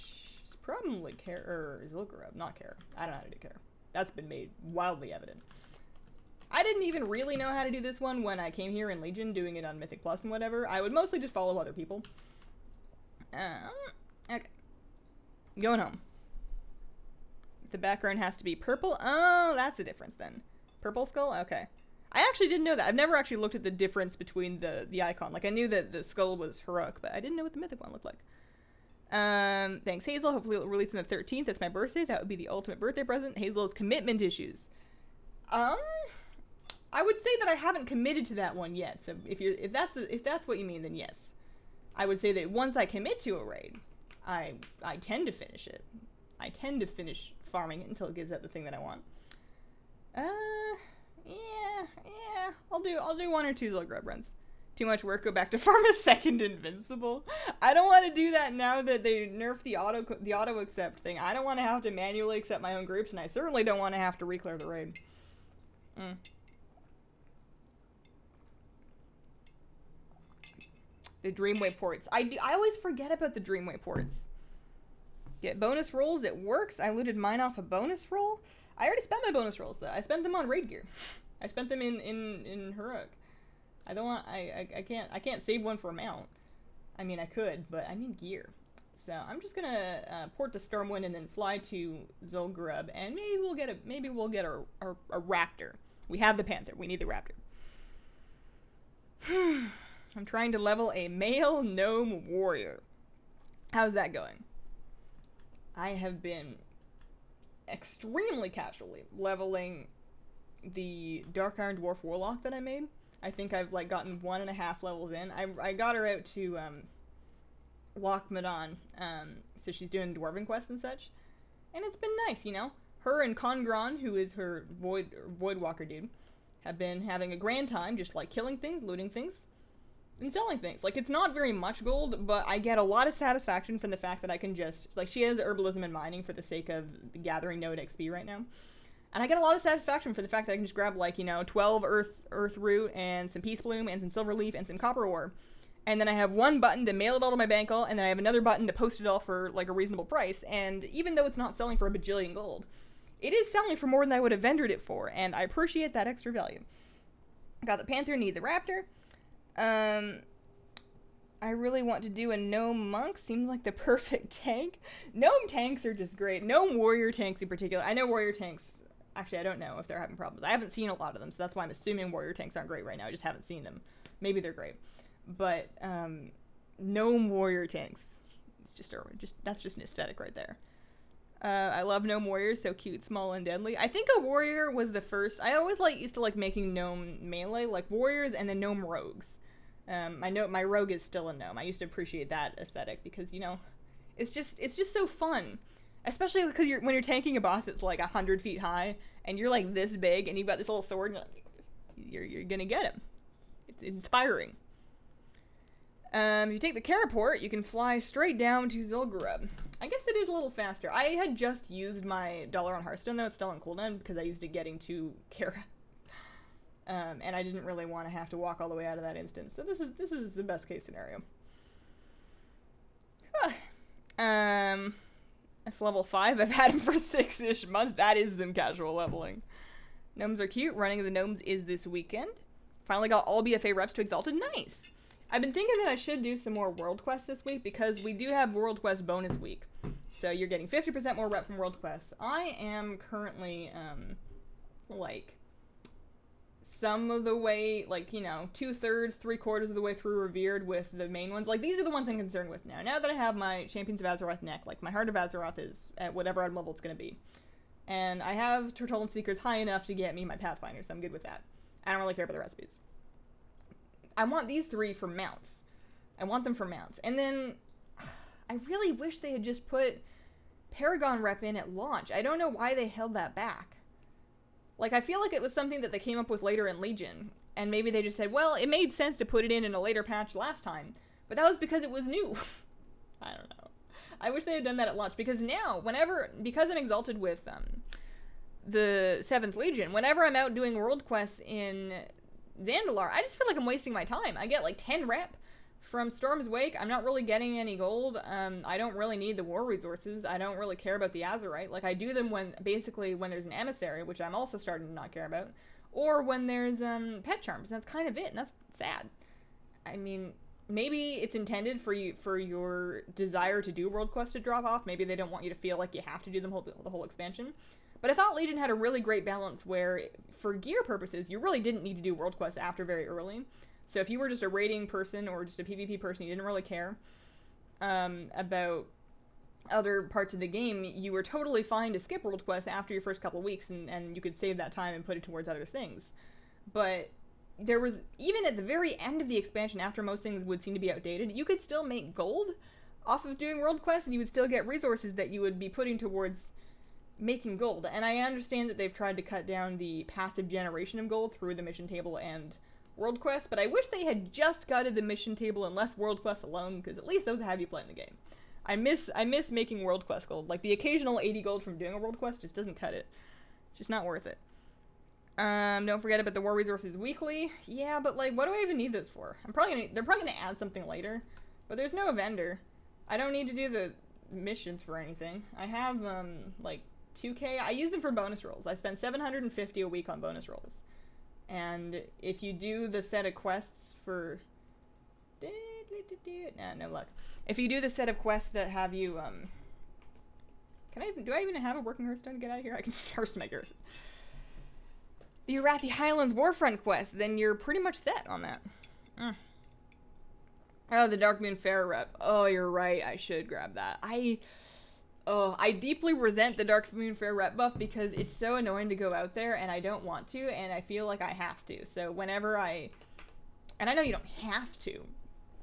is probably Zilgarub, not Care. I don't know how to do Care. That's been made wildly evident. I didn't even really know how to do this one when I came here in Legion, doing it on Mythic Plus and whatever. I would mostly just follow other people. Okay. Going home. The background has to be purple. Oh, that's the difference then. Purple skull? Okay. I actually didn't know that. I've never actually looked at the difference between the icon. Like, I knew that the skull was Haruk, but I didn't know what the Mythic one looked like. Thanks, Hazel. Hopefully it'll release on the 13th. That's my birthday. That would be the ultimate birthday present. Hazel has commitment issues. I would say that I haven't committed to that one yet. So if that's what you mean, then yes. I would say that once I commit to a raid, I tend to finish it. I tend to finish farming it until it gives out the thing that I want. Yeah. I'll do 1 or 2 Zilgrub runs. Too much work, go back to farm a second invincible. I don't want to do that now that they nerfed the auto accept thing. I don't want to have to manually accept my own groups, and I certainly don't want to have to reclear the raid. The Dreamway ports. I always forget about the Dreamway ports. Get bonus rolls, it works. I looted mine off a bonus roll. I already spent my bonus rolls though. I spent them on raid gear. I spent them in Haruk. I don't want, I can't save one for a mount. I mean, I could, but I need gear. So I'm just gonna port to Stormwind and then fly to Zul'Gurub, and maybe we'll get a raptor. We have the panther. We need the raptor. I'm trying to level a male gnome warrior. How's that going? I have been extremely casually leveling the Dark Iron Dwarf Warlock that I made. I think I've like gotten 1.5 levels in. I got her out to Loch Madan, so she's doing dwarven quests and such, and it's been nice, you know. Her and Kongron, who is her Voidwalker dude, have been having a grand time, just like killing things, looting things, and selling things. Like, it's not very much gold, but I get a lot of satisfaction from the fact that I can just, like, she has herbalism and mining for the sake of the gathering node XP right now. And I get a lot of satisfaction for the fact that I can just grab, like, you know, 12 earth root and some peace bloom and some silver leaf and some copper ore. And then I have one button to mail it all to my bankroll, and then I have another button to post it all for, like, a reasonable price. And even though it's not selling for a bajillion gold, it is selling for more than I would have vendored it for, and I appreciate that extra value. Got the panther, need the raptor. I really want to do a gnome monk. Seems like the perfect tank. Gnome tanks are just great. Gnome warrior tanks in particular. I know warrior tanks, actually I don't know if they're having problems. I haven't seen a lot of them, so that's why I'm assuming warrior tanks aren't great right now. I just haven't seen them. Maybe they're great. But, gnome warrior tanks. It's that's just an aesthetic right there. I love gnome warriors, so cute, small, and deadly. I think a warrior was the first. I always used to like making gnome melee, like warriors and then gnome rogues. I know my rogue is still a gnome. I used to appreciate that aesthetic because, you know, it's just so fun. Especially because when you're tanking a boss that's like 100 feet high and you're like this big and you've got this little sword and you're gonna get him. It's inspiring. If you take the Caraport, you can fly straight down to Zul'Gurub. I guess it is a little faster. I had just used my dollar on Hearthstone, though. It's still on cooldown because I used it getting to Kara. And I didn't really want to have to walk all the way out of that instance. So this is the best case scenario. It's level 5. I've had him for 6-ish months. That is some casual leveling. Gnomes are cute. Running of the gnomes is this weekend. Finally got all BFA reps to Exalted. Nice! I've been thinking that I should do some more World Quests this week because we do have World Quest bonus week. So you're getting 50% more rep from World Quests. I am currently, like, some of the way, like, you know, 2/3, 3/4 of the way through Revered with the main ones. Like, these are the ones I'm concerned with now. Now that I have my Champions of Azeroth neck, like, my Heart of Azeroth is at whatever level it's going to be. And I have Turtle and Seekers high enough to get me my Pathfinder, so I'm good with that. I don't really care about the recipes. I want these 3 for mounts. I want them for mounts. And then, I really wish they had just put Paragon rep in at launch. I don't know why they held that back. Like, I feel like it was something that they came up with later in Legion, and maybe they just said, well, it made sense to put it in a later patch last time, but that was because it was new. I don't know. I wish they had done that at launch, because now, because I'm Exalted with the 7th Legion, whenever I'm out doing world quests in Zandalar, I just feel like I'm wasting my time. I get like 10 rep from Storm's Wake. I'm not really getting any gold. I don't really need the war resources. I don't really care about the Azerite. Like, I do them when there's an emissary, which I'm also starting to not care about, or when there's pet charms. And that's kind of it, and that's sad. I mean, maybe it's intended for your desire to do world quests to drop off. Maybe they don't want you to feel like you have to do them the whole expansion. But I thought Legion had a really great balance where, for gear purposes, you really didn't need to do world quests after very early. So if you were just a raiding person or just a PvP person, you didn't really care about other parts of the game, you were totally fine to skip world quests after your first couple weeks, and you could save that time and put it towards other things. But there was, even at the very end of the expansion, after most things would seem to be outdated, you could still make gold off of doing world quests, and you would still get resources that you would be putting towards making gold. And I understand that they've tried to cut down the passive generation of gold through the mission table and world quests, but I wish they had just gutted the mission table and left world quests alone, because at least those have you playing the game. I miss making world quest gold. Like, the occasional 80 gold from doing a world quest just doesn't cut it. It's just not worth it. Don't forget about the war resources weekly. Yeah, but like, what do I even need those for? they're probably gonna add something later, but there's no vendor. I don't need to do the missions for anything. I have like 2k. I use them for bonus rolls. I spend 750 a week on bonus rolls. And if you do the set of quests for no luck. If you do the set of quests that have you do I even have a working Hearthstone to get out of here? I can Hearthstone my Garrison. The Arathi Highlands Warfront quest, then you're pretty much set on that. Oh, the Darkmoon Fair rep. Oh, you're right. I should grab that. I deeply resent the Darkmoon Fair rep buff because it's so annoying to go out there, and I don't want to, and I feel like I have to. So whenever and I know you don't have to,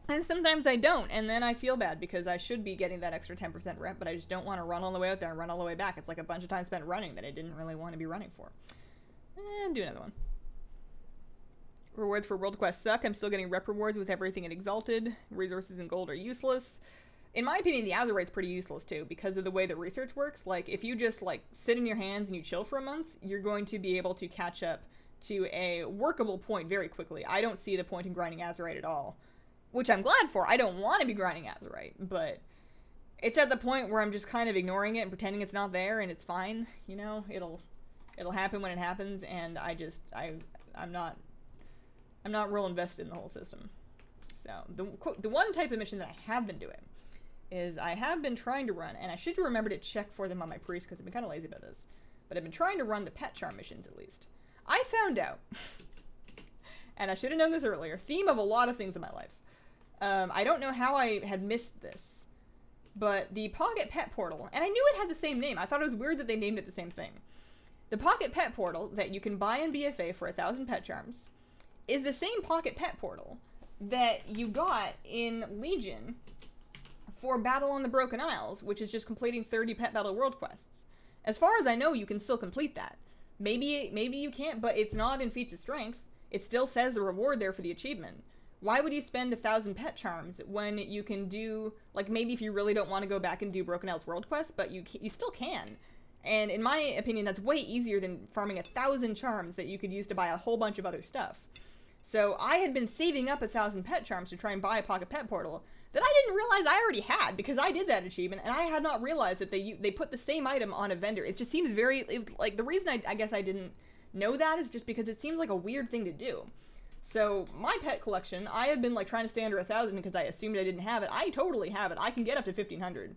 and sometimes I don't, and then I feel bad because I should be getting that extra 10% rep, but I just don't want to run all the way out there and run all the way back. It's like a bunch of time spent running that I didn't really want to be running for. And do another one. Rewards for world quests suck. I'm still getting rep rewards with everything at Exalted. Resources and gold are useless. In my opinion, the Azerite's pretty useless too, because of the way the research works. Like, if you just like sit in your hands and you chill for a month, you're going to be able to catch up to a workable point very quickly. I don't see the point in grinding Azerite at all, which I'm glad for. I don't want to be grinding Azerite, but it's at the point where I'm just kind of ignoring it and pretending it's not there, and it's fine. You know, it'll happen when it happens, and I'm not real invested in the whole system. So the one type of mission that I have been doing is I have been trying to run, and I should remember to check for them on my priest because I've been kind of lazy about this, but I've been trying to run the pet charm missions at least. I found out, and I should have known this earlier, theme of a lot of things in my life. I don't know how I had missed this, but the Pocket Pet Portal, and I knew it had the same name. I thought it was weird that they named it the same thing. The Pocket Pet Portal that you can buy in BFA for 1,000 pet charms is the same Pocket Pet Portal that you got in Legion for Battle on the Broken Isles, which is just completing 30 Pet Battle World Quests. As far as I know, you can still complete that. Maybe you can't, but it's not in Feats of Strength. It still says the reward there for the achievement. Why would you spend 1,000 pet charms when you can do, like, maybe if you really don't want to go back and do Broken Isles World Quests, but you still can. And in my opinion, that's way easier than farming 1,000 charms that you could use to buy a whole bunch of other stuff. So I had been saving up 1,000 pet charms to try and buy a Pocket Pet Portal that I didn't realize I already had, because I did that achievement, and I had not realized that they put the same item on a vendor. It just seems very, like, the reason I guess I didn't know that is just because it seems like a weird thing to do. So, my pet collection, I have been, like, trying to stay under 1,000 because I assumed I didn't have it. I totally have it. I can get up to 1,500.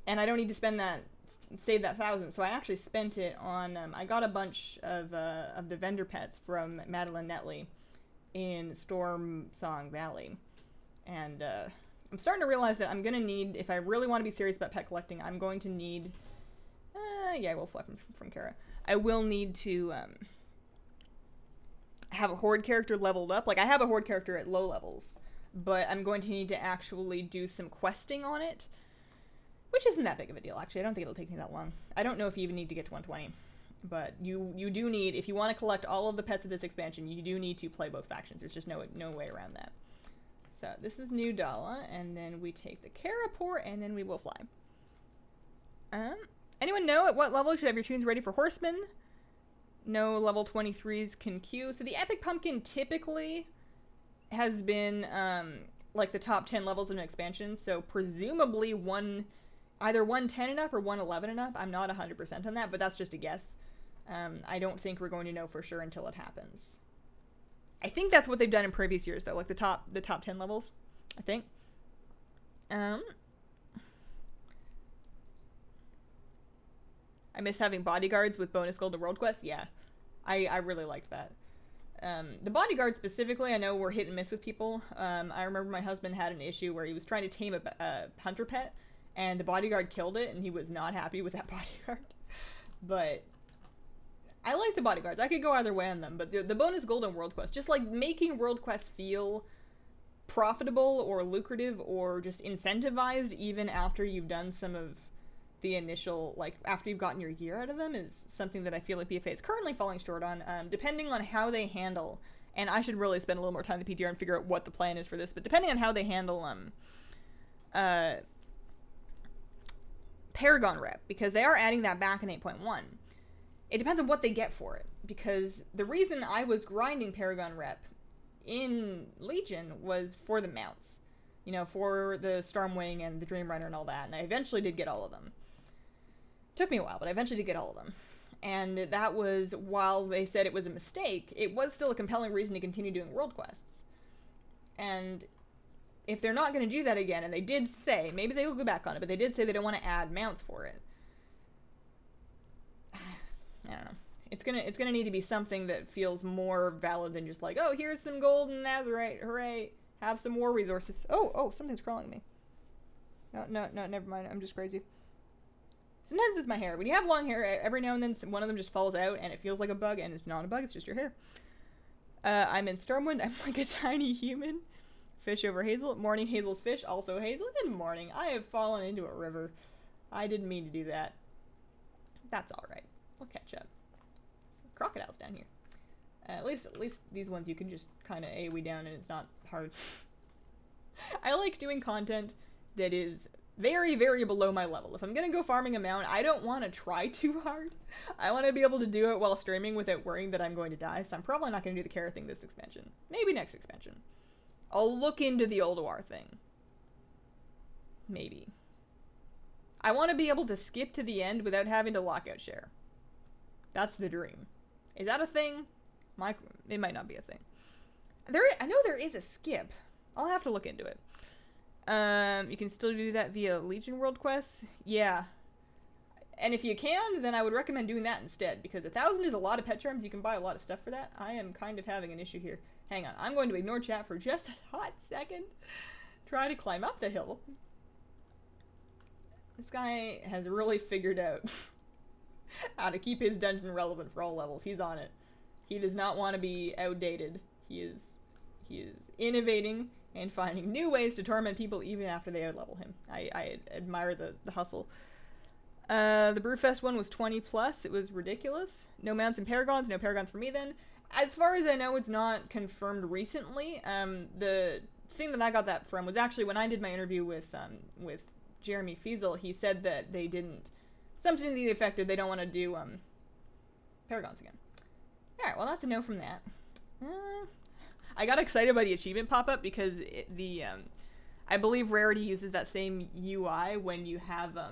And I don't need to spend that, save that 1,000. So I actually spent it on, I got a bunch of the vendor pets from Madeline Netley in Storm Song Valley. And, I'm starting to realize that I'm gonna need, if I really want to be serious about pet collecting, I'm going to need, yeah, I will fly from Kara. I will need to, have a horde character leveled up. Like, I have a horde character at low levels, but I'm going to need to actually do some questing on it, which isn't that big of a deal, actually. I don't think it'll take me that long. I don't know if you even need to get to 120, but you do need, if you want to collect all of the pets of this expansion, you do need to play both factions. There's just no way around that. So this is New Dala, and then we take the Caraport, and then we will fly. Anyone know at what level you should have your tunes ready for Horsemen? No level 23s can queue. So the Epic Pumpkin typically has been like the top 10 levels of an expansion. So presumably either 110 and up or 111 and up. I'm not 100% on that, but that's just a guess. I don't think we're going to know for sure until it happens. I think that's what they've done in previous years, though, like the top 10 levels, I think. I miss having bodyguards with bonus gold and world quests. Yeah, I really liked that. The bodyguards specifically, I know were hit and miss with people. I remember my husband had an issue where he was trying to tame a hunter pet, and the bodyguard killed it, and he was not happy with that bodyguard. But I like the bodyguards. I could go either way on them, but the bonus gold and world quest, just like making world quests feel profitable or lucrative or just incentivized even after you've done some of the initial, like, after you've gotten your gear out of them, is something that I feel like BFA is currently falling short on, depending on how they handle, and I should really spend a little more time in the PTR and figure out what the plan is for this, but depending on how they handle, Paragon Rep, because they are adding that back in 8.1. It depends on what they get for it, because the reason I was grinding Paragon Rep in Legion was for the mounts. You know, for the Stormwing and the Dream Runner and all that, and I eventually did get all of them. Took me a while, but I eventually did get all of them. And that was, while they said it was a mistake, it was still a compelling reason to continue doing world quests. And if they're not going to do that again, and they did say, maybe they will go back on it, but they did say they don't want to add mounts for it. I don't know. It's gonna need to be something that feels more valid than just like, oh, here's some gold and Nazarite, hooray, have some war resources. Oh, something's crawling at me. No, never mind, I'm just crazy. Sometimes it's my hair. When you have long hair, every now and then one of them just falls out and it feels like a bug, and it's not a bug, it's just your hair. I'm in Stormwind, I'm like a tiny human. Fish over Hazel. Morning, Hazel's fish, also Hazel. Good morning. I have fallen into a river. I didn't mean to do that. That's alright. We'll catch up. Crocodiles down here. At least these ones you can just kind of AoE down and it's not hard. I like doing content that is very, very below my level. If I'm gonna go farming a mount, I don't want to try too hard. I want to be able to do it while streaming without worrying that I'm going to die, so I'm probably not going to do the Kara thing this expansion. Maybe next expansion. I'll look into the Ulduar thing. Maybe. I want to be able to skip to the end without having to lockout share. That's the dream. Is that a thing? It might not be a thing. I know there is a skip. I'll have to look into it. You can still do that via Legion World Quests. Yeah. And if you can, then I would recommend doing that instead, because 1,000 is a lot of pet charms. You can buy a lot of stuff for that. I am kind of having an issue here. Hang on. I'm going to ignore chat for just a hot second. Try to climb up the hill. This guy has really figured out how to keep his dungeon relevant for all levels. He's on it. He does not want to be outdated. He is innovating and finding new ways to torment people even after they outlevel him. I admire the hustle. The Brewfest one was 20 plus. It was ridiculous. No mounts and paragons. No paragons for me then. As far as I know, it's not confirmed recently. The thing that I got that from was actually when I did my interview with Jeremy Fiesel. He said that they didn't, something to the effect of they don't want to do paragons again. Alright, well that's a no from that. I got excited by the achievement pop-up because I believe Rarity uses that same UI when you have a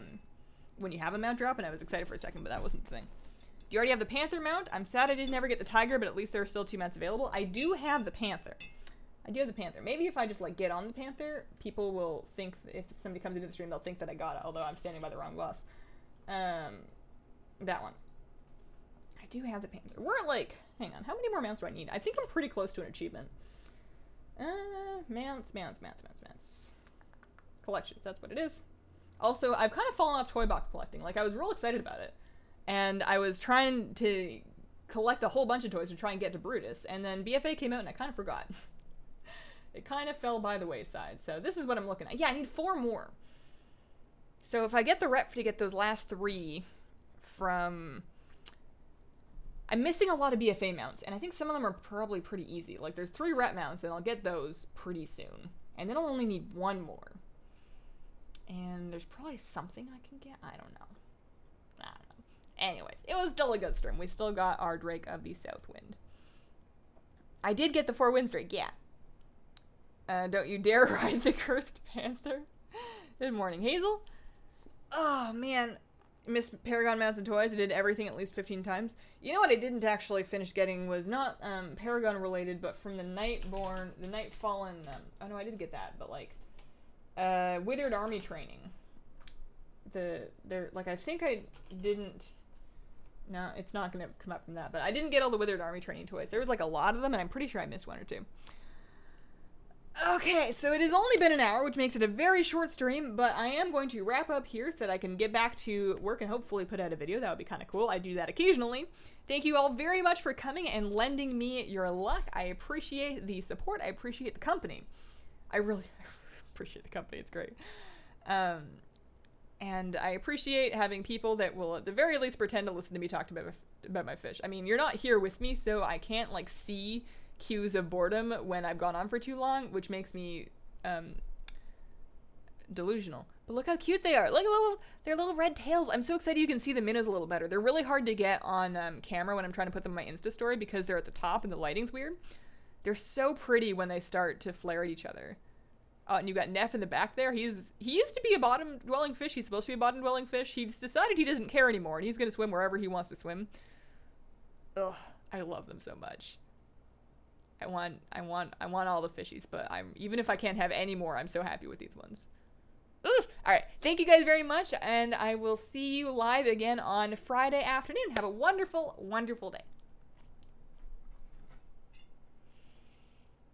mount drop, and I was excited for a second, but that wasn't the thing. Do you already have the Panther mount? I'm sad I didn't ever get the Tiger, but at least there are still 2 mounts available. I do have the Panther. I do have the Panther. Maybe if I just, like, get on the Panther, people will think, if somebody comes into the stream, they'll think that I got it, although I'm standing by the wrong glass. That one. I do have the Panther. We're at, like, hang on, how many more mounts do I need? I think I'm pretty close to an achievement. Mounts. Collections, that's what it is. Also, I've kind of fallen off toy box collecting. Like, I was real excited about it. And I was trying to collect a whole bunch of toys to try and get to Brutus. And then BFA came out and I kind of forgot. It kind of fell by the wayside. So this is what I'm looking at. Yeah, I need 4 more. So if I get the rep to get those last 3 from... I'm missing a lot of BFA mounts, and I think some of them are probably pretty easy. Like, there's 3 rep mounts, and I'll get those pretty soon. And then I'll only need 1 more. And there's probably something I can get? I don't know. Anyways, it was still a good stream. We still got our Drake of the Southwind. I did get the 4 Winds Drake, yeah. Don't you dare ride the Cursed Panther. Good morning, Hazel. Oh, man. Miss Paragon mounts and toys. I did everything at least 15 times. You know what I didn't actually finish getting was not Paragon related, but from the Nightborn, the Nightfallen. Oh no, I didn't get that, but like Withered Army training. Like I think I didn't. No, it's not gonna come up from that, but I didn't get all the Withered Army training toys. There was like a lot of them, and I'm pretty sure I missed 1 or 2. Okay, so it has only been an hour, which makes it a very short stream, but I am going to wrap up here so that I can get back to work and hopefully put out a video. That would be kind of cool. I do that occasionally. Thank you all very much for coming and lending me your luck. I appreciate the support. I appreciate the company. I really appreciate the company. It's great. And I appreciate having people that will at the very least pretend to listen to me talk about my fish. I mean, you're not here with me, so I can't like see cues of boredom when I've gone on for too long, which makes me delusional. But look how cute they are. Look at their little red tails. I'm so excited you can see the minnows a little better. They're really hard to get on camera when I'm trying to put them in my Insta story because they're at the top and the lighting's weird. They're so pretty when they start to flare at each other. Oh, and you got Neff in the back there. He used to be a bottom-dwelling fish. He's supposed to be a bottom-dwelling fish. He's decided he doesn't care anymore, and he's going to swim wherever he wants to swim. Ugh, I love them so much. I want all the fishies, but even if I can't have any more, I'm so happy with these ones. Ugh. All right, thank you guys very much, and I will see you live again on Friday afternoon. Have a wonderful, wonderful day.